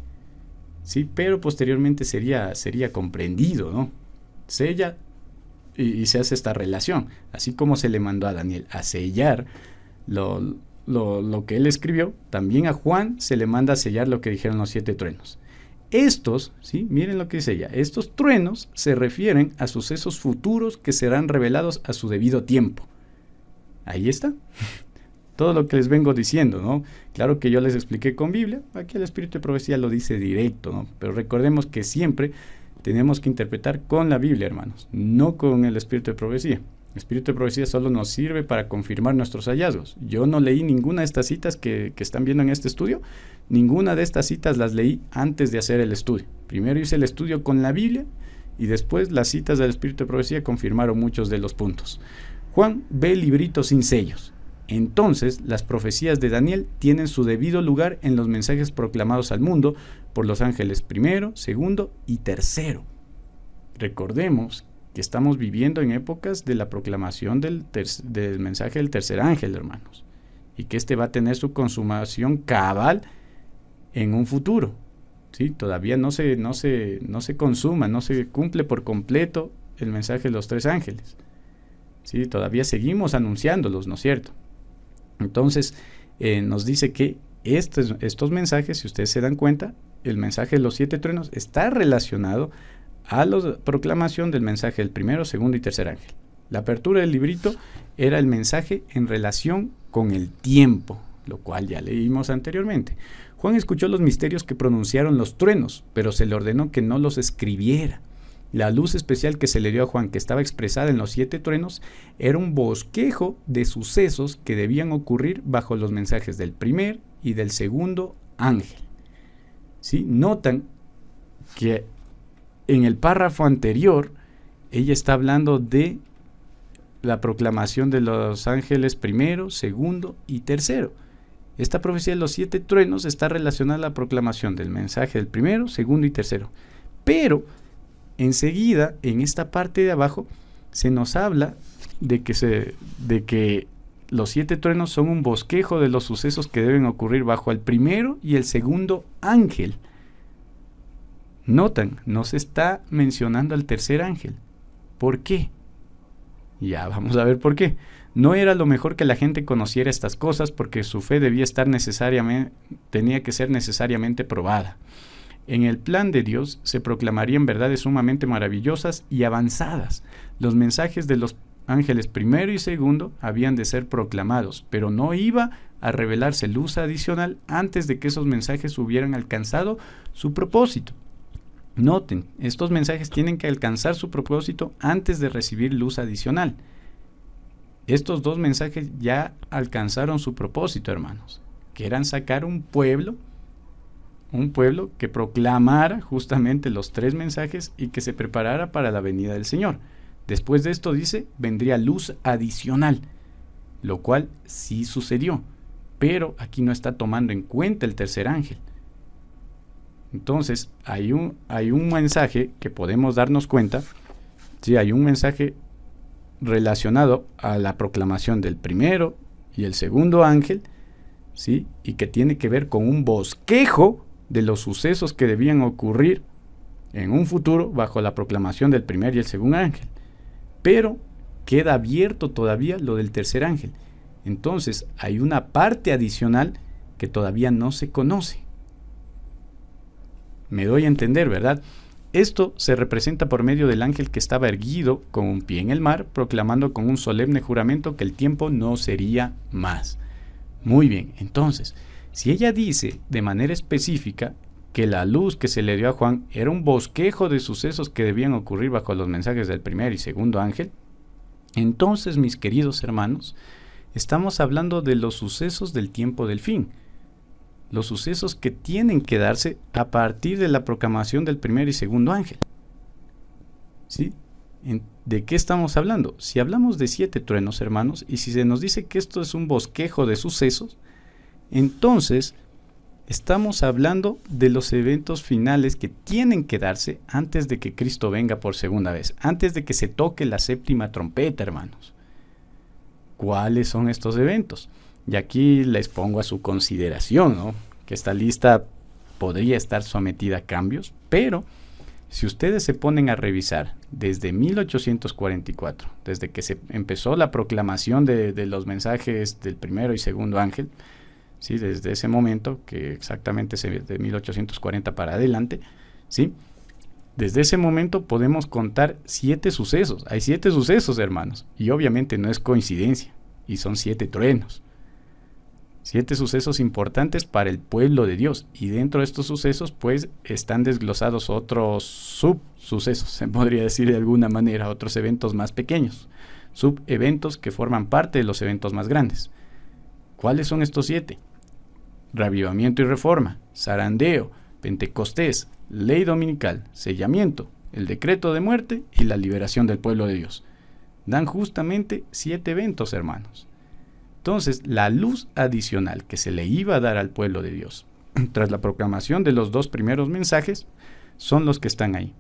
Sí, pero posteriormente sería comprendido, ¿no? Sella y se hace esta relación. Así como se le mandó a Daniel a sellar lo que él escribió, también a Juan se le manda a sellar lo que dijeron los 7 truenos. Estos, ¿sí?, miren lo que dice ella, estos truenos se refieren a sucesos futuros que serán revelados a su debido tiempo. Ahí está. Todo lo que les vengo diciendo, ¿no? Claro que yo les expliqué con Biblia, aquí el Espíritu de Profecía lo dice directo, ¿no? Pero recordemos que siempre tenemos que interpretar con la Biblia, hermanos, no con el Espíritu de Profecía. El Espíritu de Profecía solo nos sirve para confirmar nuestros hallazgos. Yo no leí ninguna de estas citas que están viendo en este estudio. Ninguna de estas citas las leí antes de hacer el estudio. Primero hice el estudio con la Biblia y después las citas del Espíritu de Profecía confirmaron muchos de los puntos. Juan ve el librito sin sellos. Entonces, las profecías de Daniel tienen su debido lugar en los mensajes proclamados al mundo por los ángeles primero, segundo y tercero. Recordemos que estamos viviendo en épocas de la proclamación del mensaje del tercer ángel, hermanos, y que este va a tener su consumación cabal en un futuro. ¿Sí? Todavía no se consuma, no se cumple por completo el mensaje de los 3 ángeles. ¿Sí? Todavía seguimos anunciándolos, ¿no es cierto? Entonces, nos dice que estos mensajes, si ustedes se dan cuenta, el mensaje de los 7 truenos está relacionado a la proclamación del mensaje del primero, segundo y tercer ángel. La apertura del librito era el mensaje en relación con el tiempo, lo cual ya leímos anteriormente. Juan escuchó los misterios que pronunciaron los truenos, pero se le ordenó que no los escribiera. La luz especial que se le dio a Juan, que estaba expresada en los 7 truenos, era un bosquejo de sucesos que debían ocurrir bajo los mensajes del primer y del segundo ángel. ¿Sí? Notan que en el párrafo anterior, ella está hablando de la proclamación de los ángeles primero, segundo y tercero. Esta profecía de los 7 truenos está relacionada a la proclamación del mensaje del primero, segundo y tercero. Pero enseguida, en esta parte de abajo, se nos habla de que los 7 truenos son un bosquejo de los sucesos que deben ocurrir bajo el primero y el segundo ángel. Notan, no se está mencionando al tercer ángel. ¿Por qué? Ya vamos a ver por qué. No era lo mejor que la gente conociera estas cosas porque su fe tenía que ser necesariamente probada. En el plan de Dios se proclamarían verdades sumamente maravillosas y avanzadas. Los mensajes de los ángeles primero y segundo habían de ser proclamados, pero no iba a revelarse luz adicional antes de que esos mensajes hubieran alcanzado su propósito. Noten, estos mensajes tienen que alcanzar su propósito antes de recibir luz adicional. Estos 2 mensajes ya alcanzaron su propósito, hermanos, que eran sacar un pueblo un pueblo que proclamara justamente los 3 mensajes y que se preparara para la venida del Señor. Después de esto dice, vendría luz adicional, lo cual sí sucedió, pero aquí no está tomando en cuenta el tercer ángel. Entonces hay un mensaje que podemos darnos cuenta, sí, hay un mensaje relacionado a la proclamación del primero y el segundo ángel, ¿sí? Y que tiene que ver con un bosquejo de los sucesos que debían ocurrir en un futuro bajo la proclamación del primer y el segundo ángel. Pero queda abierto todavía lo del tercer ángel. Entonces hay una parte adicional que todavía no se conoce. Me doy a entender, ¿verdad? Esto se representa por medio del ángel que estaba erguido con un pie en el mar, proclamando con un solemne juramento que el tiempo no sería más. Muy bien, entonces, si ella dice de manera específica que la luz que se le dio a Juan era un bosquejo de sucesos que debían ocurrir bajo los mensajes del primer y segundo ángel, entonces, mis queridos hermanos, estamos hablando de los sucesos del tiempo del fin, los sucesos que tienen que darse a partir de la proclamación del primer y segundo ángel. ¿Sí? ¿De qué estamos hablando? Si hablamos de 7 truenos, hermanos, y si se nos dice que esto es un bosquejo de sucesos, entonces estamos hablando de los eventos finales que tienen que darse antes de que Cristo venga por segunda vez, antes de que se toque la 7ª trompeta, hermanos. ¿Cuáles son estos eventos? Y aquí les pongo a su consideración, ¿no? Que esta lista podría estar sometida a cambios, pero si ustedes se ponen a revisar desde 1844, desde que se empezó la proclamación de los mensajes del primero y segundo ángel, ¿sí? Desde ese momento, que exactamente es de 1840 para adelante, ¿sí? Desde ese momento podemos contar 7 sucesos. Hay 7 sucesos, hermanos, y obviamente no es coincidencia, y son 7 truenos. 7 sucesos importantes para el pueblo de Dios, y dentro de estos sucesos pues están desglosados otros subsucesos, se podría decir de alguna manera, otros eventos más pequeños, subeventos que forman parte de los eventos más grandes. ¿Cuáles son estos 7? Reavivamiento y reforma, zarandeo, Pentecostés, ley dominical, sellamiento, el decreto de muerte y la liberación del pueblo de Dios. Dan justamente 7 eventos, hermanos. Entonces, la luz adicional que se le iba a dar al pueblo de Dios tras la proclamación de los 2 primeros mensajes son los que están ahí.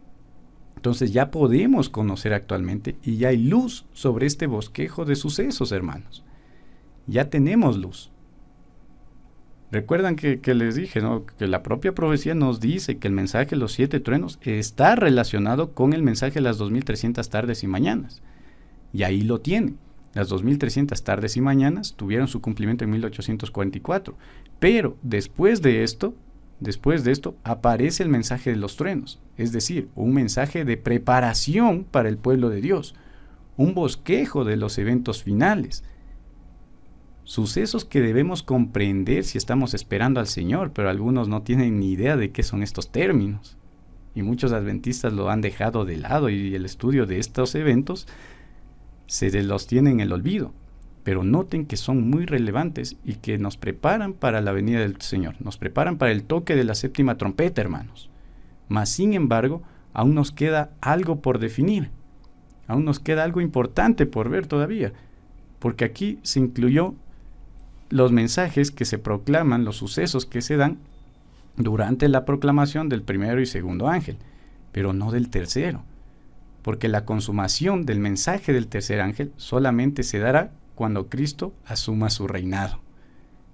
Entonces ya podemos conocer actualmente y ya hay luz sobre este bosquejo de sucesos, hermanos. Ya tenemos luz. Recuerdan que les dije, ¿no? Que la propia profecía nos dice que el mensaje de los 7 truenos está relacionado con el mensaje de las 2300 tardes y mañanas. Y ahí lo tienen. Las 2300 tardes y mañanas tuvieron su cumplimiento en 1844. Pero después de esto aparece el mensaje de los truenos. Es decir, un mensaje de preparación para el pueblo de Dios. Un bosquejo de los eventos finales. Sucesos que debemos comprender si estamos esperando al Señor, pero algunos no tienen ni idea de qué son estos términos. Y muchos adventistas lo han dejado de lado y el estudio de estos eventos se los tiene en el olvido, pero noten que son muy relevantes y que nos preparan para la venida del Señor, nos preparan para el toque de la 7ª trompeta, hermanos. Mas sin embargo, aún nos queda algo por definir, aún nos queda algo importante por ver todavía, porque aquí se incluyó los mensajes que se proclaman, los sucesos que se dan durante la proclamación del primero y segundo ángel, pero no del tercero. Porque la consumación del mensaje del tercer ángel solamente se dará cuando Cristo asuma su reinado.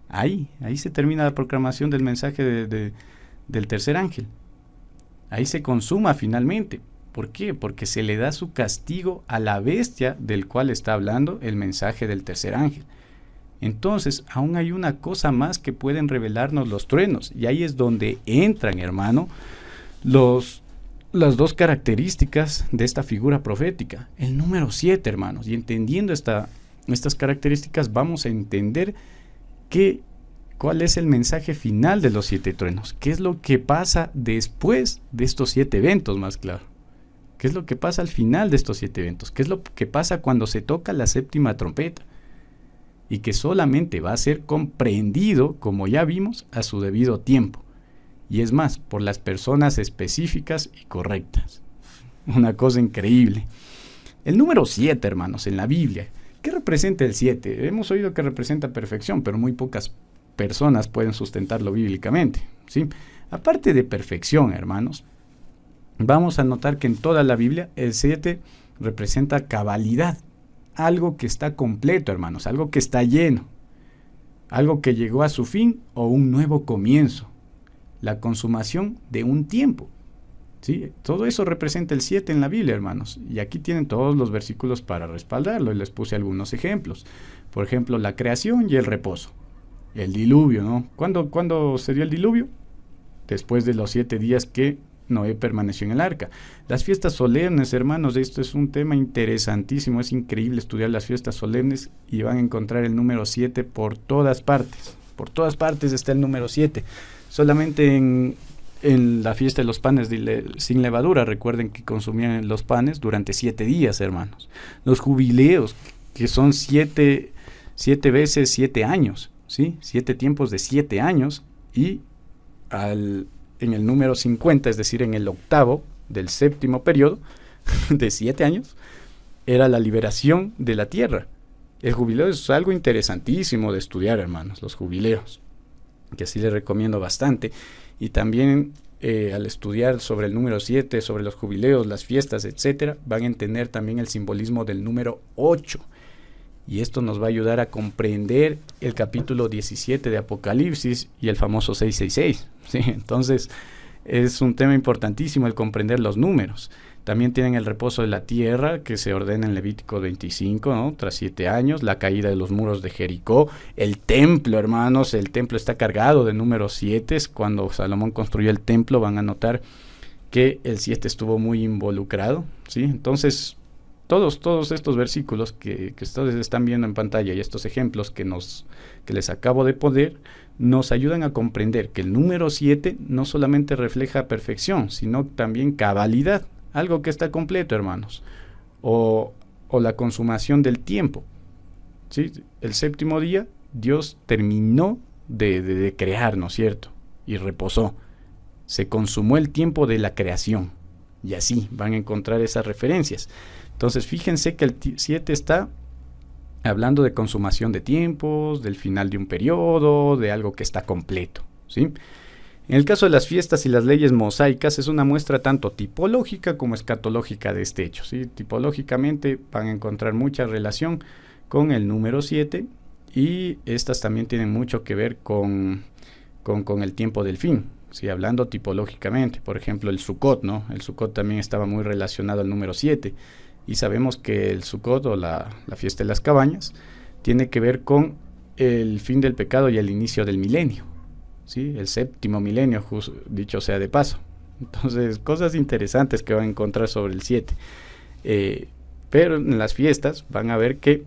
Ahí se termina la proclamación del mensaje del tercer ángel. Ahí se consuma finalmente. ¿Por qué? Porque se le da su castigo a la bestia del cual está hablando el mensaje del tercer ángel. Entonces, aún hay una cosa más que pueden revelarnos los truenos. Y ahí es donde entran, hermano, las 2 características de esta figura profética. El número 7, hermanos. Y entendiendo estas características, vamos a entender cuál es el mensaje final de los 7 truenos. ¿Qué es lo que pasa después de estos 7 eventos, más claro? ¿Qué es lo que pasa al final de estos 7 eventos? ¿Qué es lo que pasa cuando se toca la 7ª trompeta? Y que solamente va a ser comprendido, como ya vimos, a su debido tiempo. Y es más, por las personas específicas y correctas. Una cosa increíble. El número 7, hermanos, en la Biblia. ¿Qué representa el 7? Hemos oído que representa perfección, pero muy pocas personas pueden sustentarlo bíblicamente, ¿sí? Aparte de perfección, hermanos, vamos a notar que en toda la Biblia el 7 representa cabalidad. Algo que está completo, hermanos, algo que está lleno. Algo que llegó a su fin o un nuevo comienzo. La consumación de un tiempo. ¿Sí? Todo eso representa el 7 en la Biblia, hermanos. Y aquí tienen todos los versículos para respaldarlo. Y les puse algunos ejemplos. Por ejemplo, la creación y el reposo. El diluvio, ¿no? ¿Cuándo se dio el diluvio? Después de los 7 días que Noé permaneció en el arca. Las fiestas solemnes, hermanos, esto es un tema interesantísimo. Es increíble estudiar las fiestas solemnes y van a encontrar el número 7 por todas partes. Por todas partes está el número 7. Solamente en la fiesta de los panes sin levadura, recuerden que consumían los panes durante 7 días, hermanos. Los jubileos, que son 7 veces 7 años, ¿sí? 7 tiempos de 7 años, y en el número 50, es decir, en el octavo del séptimo periodo de 7 años, era la liberación de la tierra. El jubileo es algo interesantísimo de estudiar, hermanos, los jubileos, que sí les recomiendo bastante. Y también al estudiar sobre el número 7, sobre los jubileos, las fiestas, etcétera, van a entender también el simbolismo del número 8. Y esto nos va a ayudar a comprender el capítulo 17 de Apocalipsis y el famoso 666. ¿Sí? Entonces, es un tema importantísimo el comprender los números. También tienen el reposo de la tierra, que se ordena en Levítico 25, ¿no? Tras 7 años, la caída de los muros de Jericó, el templo, hermanos, el templo está cargado de números 7. Cuando Salomón construyó el templo, van a notar que el 7 estuvo muy involucrado, ¿sí? Entonces, todos estos versículos que ustedes están viendo en pantalla y estos ejemplos que les acabo de poner, nos ayudan a comprender que el número 7 no solamente refleja perfección, sino también cabalidad. Algo que está completo, hermanos, o la consumación del tiempo, ¿sí? El séptimo día, Dios terminó de crear, ¿no es cierto? Y reposó. Se consumó el tiempo de la creación. Y así van a encontrar esas referencias. Entonces, fíjense que el 7 está hablando de consumación de tiempos, del final de un periodo, de algo que está completo, ¿sí? En el caso de las fiestas y las leyes mosaicas, es una muestra tanto tipológica como escatológica de este hecho, ¿sí? Tipológicamente van a encontrar mucha relación con el número 7 y estas también tienen mucho que ver con el tiempo del fin, ¿sí? Hablando tipológicamente, por ejemplo el Sukkot, ¿no? El Sukkot también estaba muy relacionado al número 7 y sabemos que el Sukkot o la fiesta de las cabañas tiene que ver con el fin del pecado y el inicio del milenio. ¿Sí? El séptimo milenio, dicho sea de paso. Entonces, cosas interesantes que van a encontrar sobre el 7. Pero en las fiestas van a ver que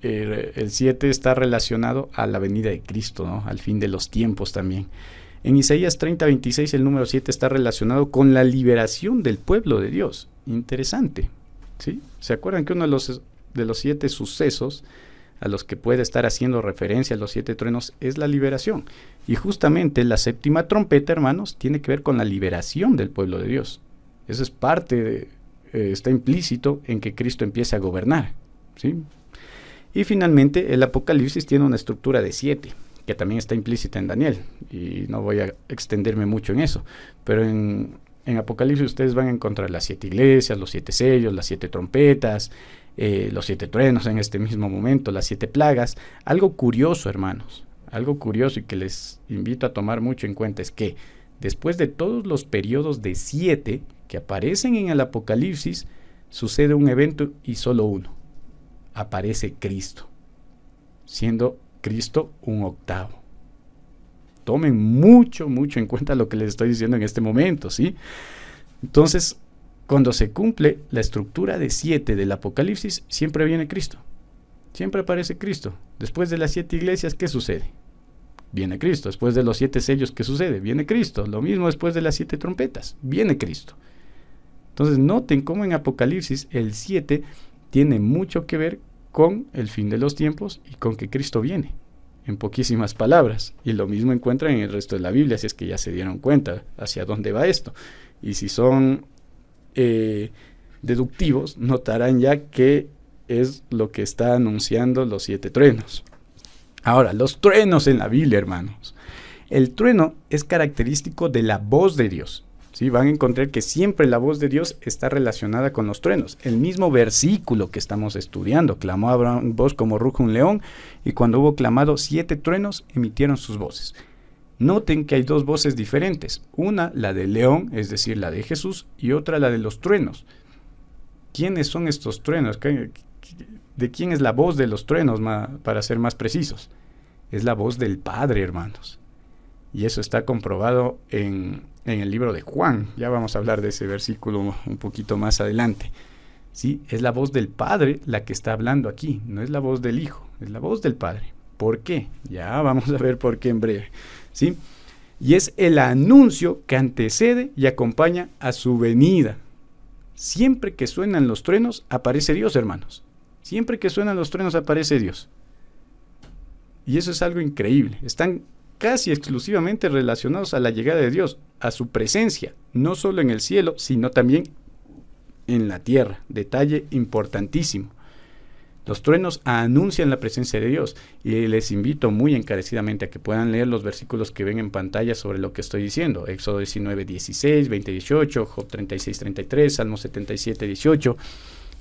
el 7 está relacionado a la venida de Cristo, ¿no? Al fin de los tiempos también. En Isaías 30:26 el número 7 está relacionado con la liberación del pueblo de Dios. Interesante, ¿sí? ¿Se acuerdan que uno de los 7 sucesos a los que puede estar haciendo referencia a los 7 truenos es la liberación? Y justamente la séptima trompeta, hermanos, tiene que ver con la liberación del pueblo de Dios. Eso es parte está implícito en que Cristo empiece a gobernar, ¿sí? Y finalmente el Apocalipsis tiene una estructura de 7, que también está implícita en Daniel, y no voy a extenderme mucho en eso, pero en Apocalipsis ustedes van a encontrar las 7 iglesias, los 7 sellos, las 7 trompetas, los 7 truenos en este mismo momento, las 7 plagas. Algo curioso, hermanos, algo curioso y que les invito a tomar mucho en cuenta es que después de todos los periodos de 7 que aparecen en el Apocalipsis, sucede un evento y solo uno. Aparece Cristo, siendo Cristo un octavo. Tomen mucho en cuenta lo que les estoy diciendo en este momento, ¿sí? Entonces, cuando se cumple la estructura de 7 del Apocalipsis, siempre viene Cristo. Siempre aparece Cristo. Después de las 7 iglesias, ¿qué sucede? Viene Cristo. Después de los 7 sellos, ¿qué sucede? Viene Cristo. Lo mismo después de las 7 trompetas. Viene Cristo. Entonces, noten cómo en Apocalipsis el 7 tiene mucho que ver con el fin de los tiempos y con que Cristo viene. en poquísimas palabras. Y lo mismo encuentran en el resto de la Biblia, si es que ya se dieron cuenta hacia dónde va esto. Y si son deductivos, notarán ya que es lo que está anunciando los 7 truenos. Ahora, los truenos en la Biblia, hermanos. El trueno es característico de la voz de Dios. ¿Sí? Van a encontrar que siempre la voz de Dios está relacionada con los truenos. El mismo versículo que estamos estudiando, clamó Abraham voz como ruge un león, y cuando hubo clamado 7 truenos, emitieron sus voces. Noten que hay 2 voces diferentes, una la del león, es decir, la de Jesús, y otra la de los truenos. ¿Quiénes son estos truenos? ¿De quién es la voz de los truenos, para ser más precisos? Es la voz del Padre, hermanos. Y eso está comprobado en el libro de Juan. Ya vamos a hablar de ese versículo un poquito más adelante. ¿Sí? Es la voz del Padre la que está hablando aquí, no es la voz del Hijo, es la voz del Padre. ¿Por qué? Ya vamos a ver por qué en breve. ¿Sí? Y es el anuncio que antecede y acompaña a su venida. Siempre que suenan los truenos, aparece Dios, hermanos. Siempre que suenan los truenos, aparece Dios. Y eso es algo increíble. Están casi exclusivamente relacionados a la llegada de Dios, a su presencia, no solo en el cielo, sino también en la tierra. Detalle importantísimo. Los truenos anuncian la presencia de Dios, y les invito muy encarecidamente a que puedan leer los versículos que ven en pantalla sobre lo que estoy diciendo. Éxodo 19, 16, 20, 18, Job 36, 33, Salmo 77, 18,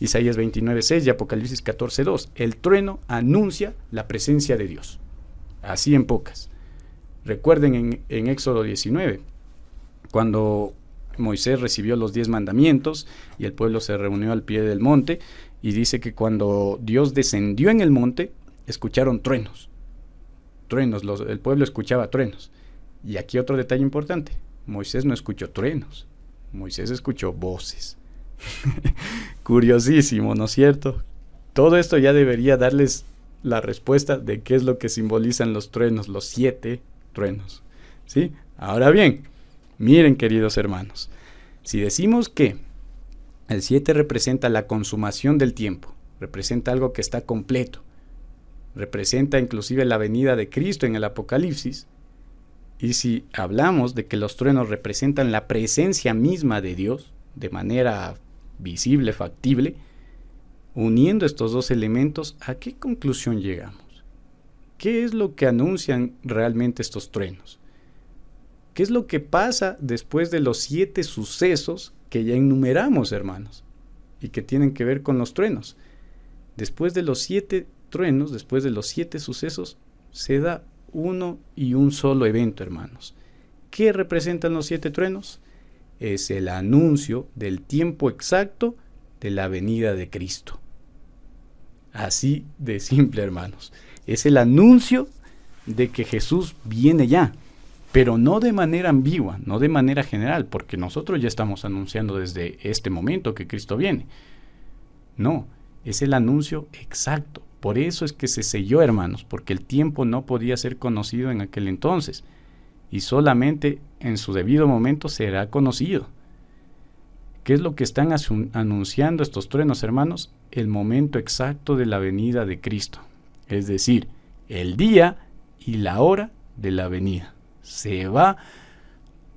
Isaías 29, 6 y Apocalipsis 14, 2. El trueno anuncia la presencia de Dios. Así en pocas. Recuerden en Éxodo 19, cuando Moisés recibió los 10 mandamientos y el pueblo se reunió al pie del monte, y dice que cuando Dios descendió en el monte, escucharon truenos. El pueblo escuchaba truenos. Y aquí otro detalle importante: Moisés no escuchó truenos, Moisés escuchó voces. Curiosísimo, ¿no es cierto? Todo esto ya debería darles la respuesta de qué es lo que simbolizan los truenos, los 7 truenos. ¿Sí? Ahora bien, miren, queridos hermanos, si decimos que el 7 representa la consumación del tiempo, representa algo que está completo, representa inclusive la venida de Cristo en el Apocalipsis, y si hablamos de que los truenos representan la presencia misma de Dios, de manera visible, factible, uniendo estos 2 elementos, ¿a qué conclusión llegamos? ¿Qué es lo que anuncian realmente estos truenos? ¿Qué es lo que pasa después de los 7 sucesos que ya enumeramos, hermanos, y que tienen que ver con los truenos? Después de los 7 truenos, después de los 7 sucesos, se da uno y un solo evento, hermanos. ¿Qué representan los 7 truenos? Es el anuncio del tiempo exacto de la venida de Cristo. Así de simple, hermanos. Es el anuncio de que Jesús viene ya, pero no de manera ambigua, no de manera general, porque nosotros ya estamos anunciando desde este momento que Cristo viene. No, es el anuncio exacto. Por eso es que se selló, hermanos, porque el tiempo no podía ser conocido en aquel entonces, y solamente en su debido momento será conocido. ¿Qué es lo que están anunciando estos truenos, hermanos? El momento exacto de la venida de Cristo, es decir, el día y la hora de la venida. Se va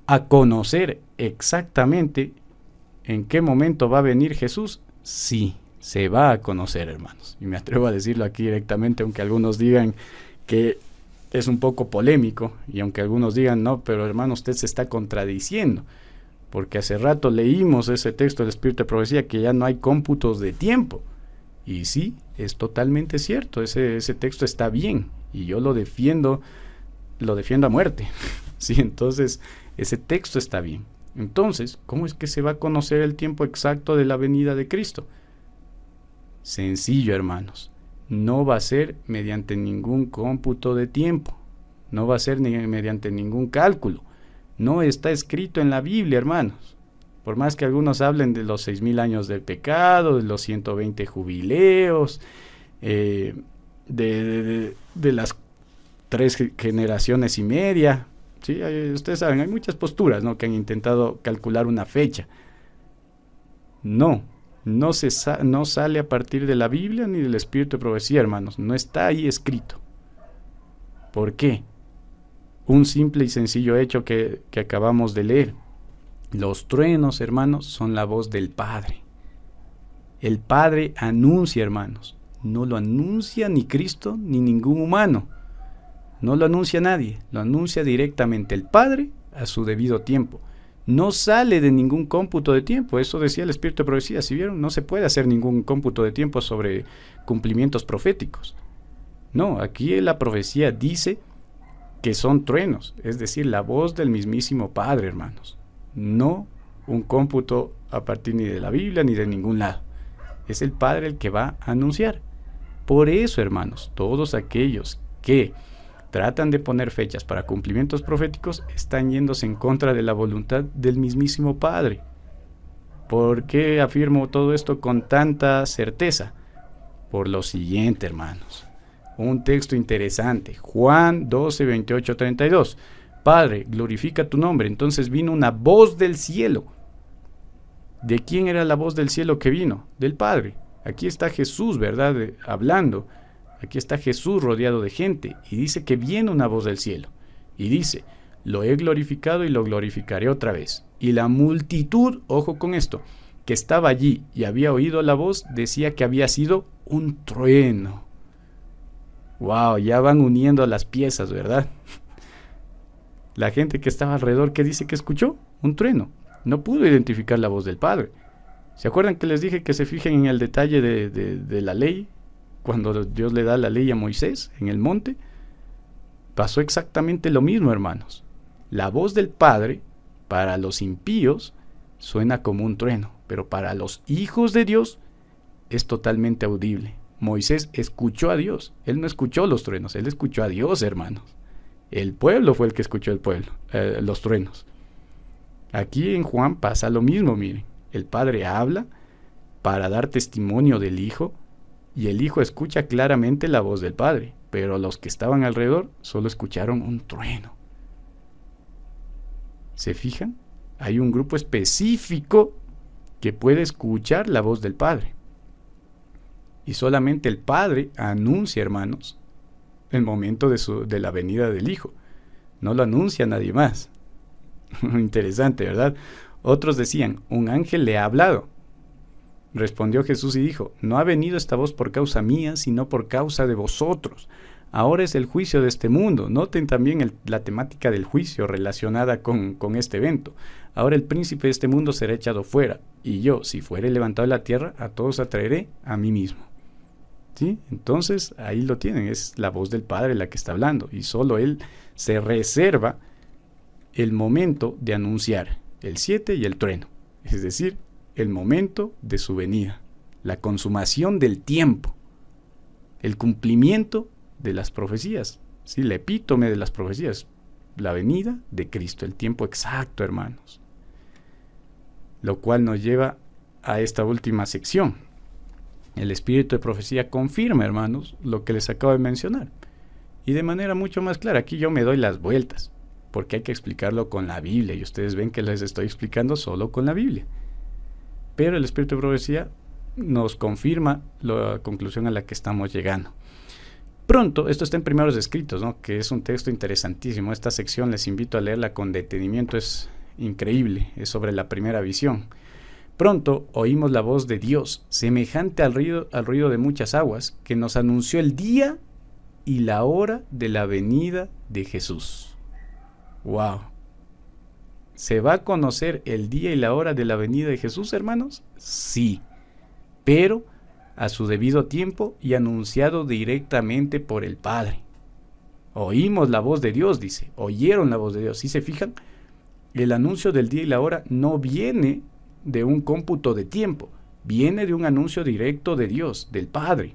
a conocer exactamente en qué momento va a venir Jesús. Sí, se va a conocer, hermanos. Y me atrevo a decirlo aquí directamente, aunque algunos digan que es un poco polémico, y aunque algunos digan, no, pero hermano, usted se está contradiciendo, porque hace rato leímos ese texto del Espíritu de Profecía, que ya no hay cómputos de tiempo. Y sí, es totalmente cierto, ese texto está bien, y yo lo defiendo a muerte. Sí, entonces ese texto está bien. Entonces, ¿cómo es que se va a conocer el tiempo exacto de la venida de Cristo? Sencillo, hermanos. No va a ser mediante ningún cómputo de tiempo. No va a ser mediante ningún cálculo. No está escrito en la Biblia, hermanos. Por más que algunos hablen de los 6,000 años del pecado, de los 120 jubileos, de las 3 generaciones y media. Sí, ustedes saben, hay muchas posturas, ¿no?, que han intentado calcular una fecha. No sale a partir de la Biblia ni del Espíritu de Profecía, hermanos. No está ahí escrito. ¿Por qué? Un simple y sencillo hecho que acabamos de leer. Los truenos, hermanos, son la voz del Padre. El Padre anuncia, hermanos. No lo anuncia ni Cristo ni ningún humano. No lo anuncia nadie. Lo anuncia directamente el Padre a su debido tiempo. No sale de ningún cómputo de tiempo. Eso decía el Espíritu de Profecía. Si vieron, no se puede hacer ningún cómputo de tiempo sobre cumplimientos proféticos. No, aquí la profecía dice que son truenos, es decir, la voz del mismísimo Padre, hermanos. No un cómputo a partir ni de la Biblia ni de ningún lado. Es el Padre el que va a anunciar. Por eso, hermanos, todos aquellos que tratan de poner fechas para cumplimientos proféticos están yéndose en contra de la voluntad del mismísimo Padre. ¿Por qué afirmo todo esto con tanta certeza? Por lo siguiente, hermanos. Un texto interesante, Juan 12, 28, 32. Padre, glorifica tu nombre. Entonces vino una voz del cielo. ¿De quién era la voz del cielo que vino? Del Padre. Aquí está Jesús, ¿verdad? Hablando. Aquí está Jesús rodeado de gente. Y dice que viene una voz del cielo. Y dice, lo he glorificado y lo glorificaré otra vez. Y la multitud, ojo con esto, que estaba allí y había oído la voz, decía que había sido un trueno. Wow, ya van uniendo las piezas, ¿verdad? La gente que estaba alrededor, ¿qué dice que escuchó? Un trueno. No pudo identificar la voz del Padre. ¿Se acuerdan que les dije que se fijen en el detalle de la ley? Cuando Dios le da la ley a Moisés en el monte. Pasó exactamente lo mismo, hermanos. La voz del Padre, para los impíos, suena como un trueno. Pero para los hijos de Dios, es totalmente audible. Moisés escuchó a Dios. Él no escuchó los truenos, él escuchó a Dios, hermanos. El pueblo fue el que escuchó los truenos. Aquí en Juan pasa lo mismo, miren. El Padre habla para dar testimonio del Hijo y el Hijo escucha claramente la voz del Padre, pero los que estaban alrededor solo escucharon un trueno. ¿Se fijan? Hay un grupo específico que puede escuchar la voz del Padre. Y solamente el Padre anuncia, hermanos, el momento de la venida del Hijo. No lo anuncia nadie más. Interesante, ¿verdad? Otros decían, un ángel le ha hablado. Respondió Jesús y dijo, no ha venido esta voz por causa mía, sino por causa de vosotros. Ahora es el juicio de este mundo. Noten también la temática del juicio relacionada con este evento. Ahora el príncipe de este mundo será echado fuera, y yo, si fuere levantado de la tierra, a todos atraeré a mí mismo. ¿Sí? Entonces, ahí lo tienen, es la voz del Padre la que está hablando, y solo Él se reserva el momento de anunciar el 7 y el trueno, es decir, el momento de su venida, la consumación del tiempo, el cumplimiento de las profecías, ¿sí? El epítome de las profecías, la venida de Cristo, el tiempo exacto, hermanos. Lo cual nos lleva a esta última sección. El espíritu de profecía confirma, hermanos, lo que les acabo de mencionar. Y de manera mucho más clara, aquí yo me doy las vueltas, porque hay que explicarlo con la Biblia, y ustedes ven que les estoy explicando solo con la Biblia. Pero el espíritu de profecía nos confirma la conclusión a la que estamos llegando. Pronto, esto está en Primeros Escritos, ¿no? Que es un texto interesantísimo. Esta sección les invito a leerla con detenimiento, es increíble, es sobre la primera visión. Pronto oímos la voz de Dios, semejante al ruido de muchas aguas, que nos anunció el día y la hora de la venida de Jesús. ¡Wow! ¿Se va a conocer el día y la hora de la venida de Jesús, hermanos? Sí, pero a su debido tiempo y anunciado directamente por el Padre. Oímos la voz de Dios, dice, oyeron la voz de Dios. ¿Sí se fijan? El anuncio del día y la hora no viene de un cómputo de tiempo, viene de un anuncio directo de Dios, del Padre.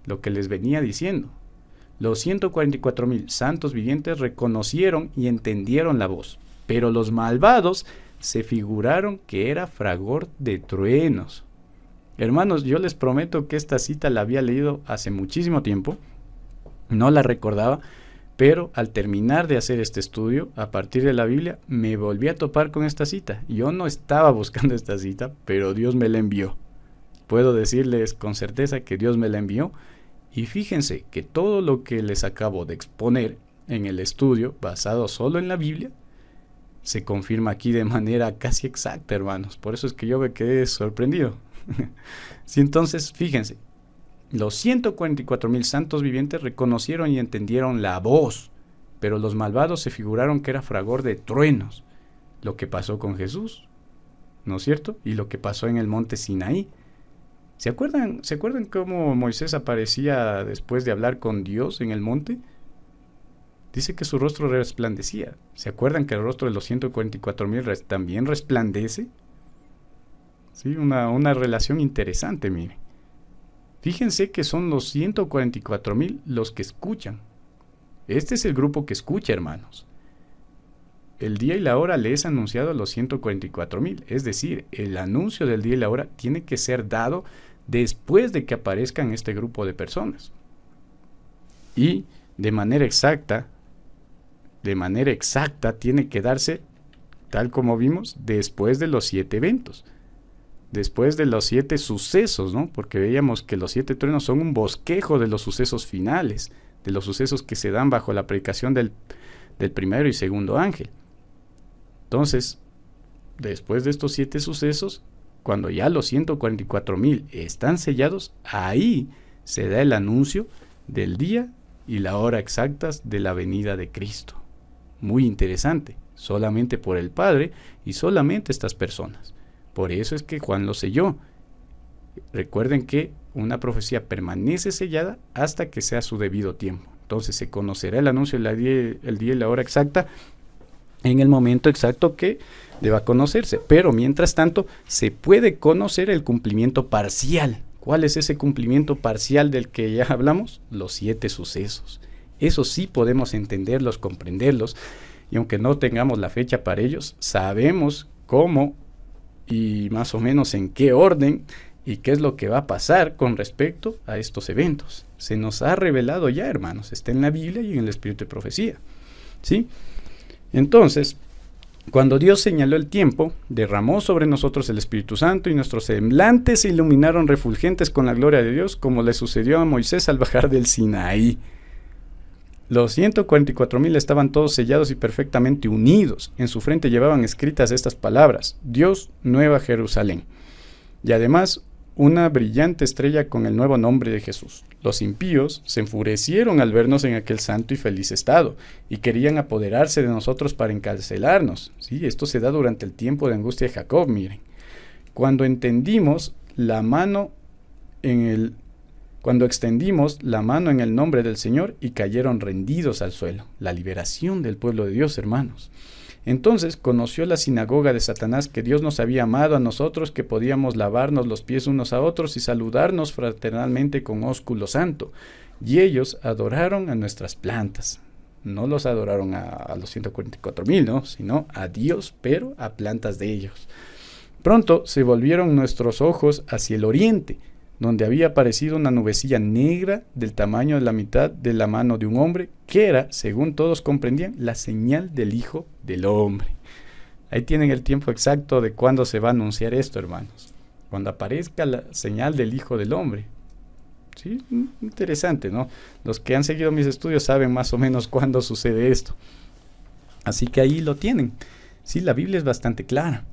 Lo que les venía diciendo. Los 144,000 santos vivientes reconocieron y entendieron la voz, pero los malvados se figuraron que era fragor de truenos. Hermanos, yo les prometo que esta cita la había leído hace muchísimo tiempo, no la recordaba, pero al terminar de hacer este estudio, a partir de la Biblia, me volví a topar con esta cita. Yo no estaba buscando esta cita, pero Dios me la envió. Puedo decirles con certeza que Dios me la envió Y fíjense que todo lo que les acabo de exponer en el estudio, basado solo en la Biblia, se confirma aquí de manera casi exacta, hermanos. Por eso es que yo me quedé sorprendido. Sí, entonces, fíjense, los 144,000 santos vivientes reconocieron y entendieron la voz, pero los malvados se figuraron que era fragor de truenos, lo que pasó con Jesús, ¿no es cierto? Y lo que pasó en el monte Sinaí. ¿Se acuerdan cómo Moisés aparecía después de hablar con Dios en el monte? Dice que su rostro resplandecía. ¿Se acuerdan que el rostro de los 144,000 también resplandece? Sí, una relación interesante, miren. Fíjense que son los 144,000 los que escuchan. Este es el grupo que escucha, hermanos. El día y la hora le es anunciado a los 144,000. Es decir, el anuncio del día y la hora tiene que ser dado después de que aparezcan este grupo de personas. Y de manera exacta tiene que darse, tal como vimos, después de los 7 eventos. Después de los 7 sucesos, ¿no? Porque veíamos que los 7 truenos son un bosquejo de los sucesos finales, de los sucesos que se dan bajo la predicación del primero y segundo ángel. Entonces, después de estos 7 sucesos, cuando ya los 144,000 están sellados, ahí se da el anuncio del día y la hora exactas de la venida de Cristo. Muy interesante, solamente por el Padre y solamente estas personas. Por eso es que Juan lo selló. Recuerden que una profecía permanece sellada hasta que sea su debido tiempo. Entonces se conocerá el anuncio, el día y la hora exacta en el momento exacto que deba conocerse. Pero mientras tanto se puede conocer el cumplimiento parcial. ¿Cuál es ese cumplimiento parcial del que ya hablamos? Los 7 sucesos. Eso sí podemos entenderlos, comprenderlos. Y aunque no tengamos la fecha para ellos, sabemos cómo y más o menos en qué orden y qué es lo que va a pasar con respecto a estos eventos. Se nos ha revelado ya, hermanos, está en la Biblia y en el Espíritu de Profecía, ¿sí? Entonces, cuando Dios señaló el tiempo, derramó sobre nosotros el Espíritu Santo y nuestros semblantes se iluminaron refulgentes con la gloria de Dios, como le sucedió a Moisés al bajar del Sinaí. Los 144,000 estaban todos sellados y perfectamente unidos. En su frente llevaban escritas estas palabras: Dios, Nueva Jerusalén. Y además, una brillante estrella con el nuevo nombre de Jesús. Los impíos se enfurecieron al vernos en aquel santo y feliz estado, y querían apoderarse de nosotros para encarcelarnos. Sí, esto se da durante el tiempo de angustia de Jacob, miren. Cuando extendimos la mano en el nombre del Señor y cayeron rendidos al suelo. La liberación del pueblo de Dios, hermanos. Entonces conoció la sinagoga de Satanás que Dios nos había amado a nosotros, que podíamos lavarnos los pies unos a otros y saludarnos fraternalmente con ósculo santo. Y ellos adoraron a nuestras plantas. No los adoraron a los 144,000, ¿no? Sino a Dios, pero a plantas de ellos. Pronto se volvieron nuestros ojos hacia el oriente, donde había aparecido una nubecilla negra del tamaño de la mitad de la mano de un hombre, que era, según todos comprendían, la señal del Hijo del Hombre. Ahí tienen el tiempo exacto de cuándo se va a anunciar esto, hermanos. Cuando aparezca la señal del Hijo del Hombre. Sí, interesante, ¿no? Los que han seguido mis estudios saben más o menos cuándo sucede esto. Así que ahí lo tienen. Sí, la Biblia es bastante clara.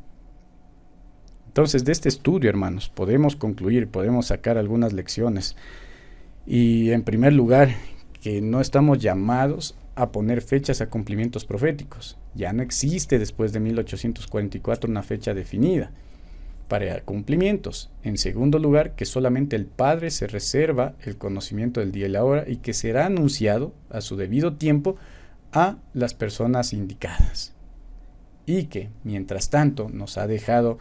Entonces, de este estudio, hermanos, podemos concluir, podemos sacar algunas lecciones. Y en primer lugar, que no estamos llamados a poner fechas a cumplimientos proféticos. Ya no existe después de 1844 una fecha definida para cumplimientos. En segundo lugar, que solamente el Padre se reserva el conocimiento del día y la hora y que será anunciado a su debido tiempo a las personas indicadas. Y que, mientras tanto, nos ha dejado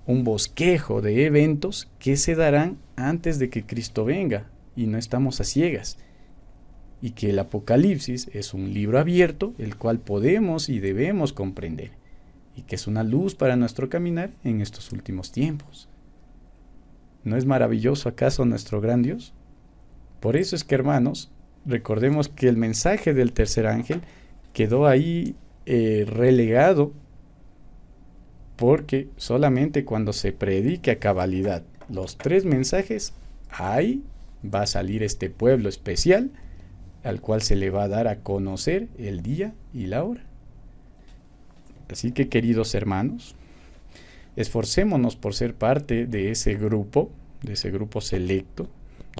un bosquejo de eventos que se darán antes de que Cristo venga, y no estamos a ciegas, y que el Apocalipsis es un libro abierto, el cual podemos y debemos comprender, y que es una luz para nuestro caminar en estos últimos tiempos. ¿No es maravilloso acaso nuestro gran Dios? Por eso es que, hermanos, recordemos que el mensaje del tercer ángel quedó ahí relegado, porque solamente cuando se predique a cabalidad los 3 mensajes, ahí va a salir este pueblo especial al cual se le va a dar a conocer el día y la hora. Así que, queridos hermanos, esforcémonos por ser parte de ese grupo selecto,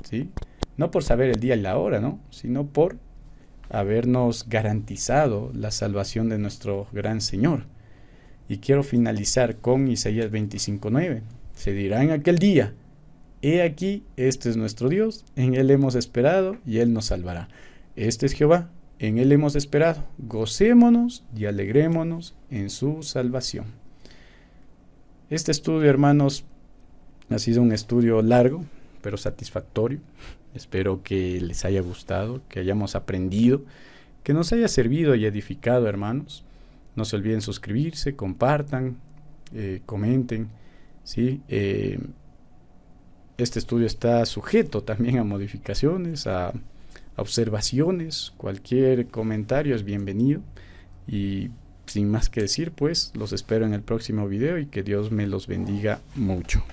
¿sí? No por saber el día y la hora, ¿no? Sino por habernos garantizado la salvación de nuestro gran Señor. Y quiero finalizar con Isaías 25:9. Se dirá en aquel día: he aquí, este es nuestro Dios, en Él hemos esperado y Él nos salvará. Este es Jehová, en Él hemos esperado. Gocémonos y alegrémonos en su salvación. Este estudio, hermanos, ha sido un estudio largo, pero satisfactorio. Espero que les haya gustado, que hayamos aprendido, que nos haya servido y edificado, hermanos. No se olviden suscribirse, compartan, comenten, ¿sí? Este estudio está sujeto también a modificaciones, a observaciones. Cualquier comentario es bienvenido. Y sin más que decir, pues los espero en el próximo video y que Dios me los bendiga mucho.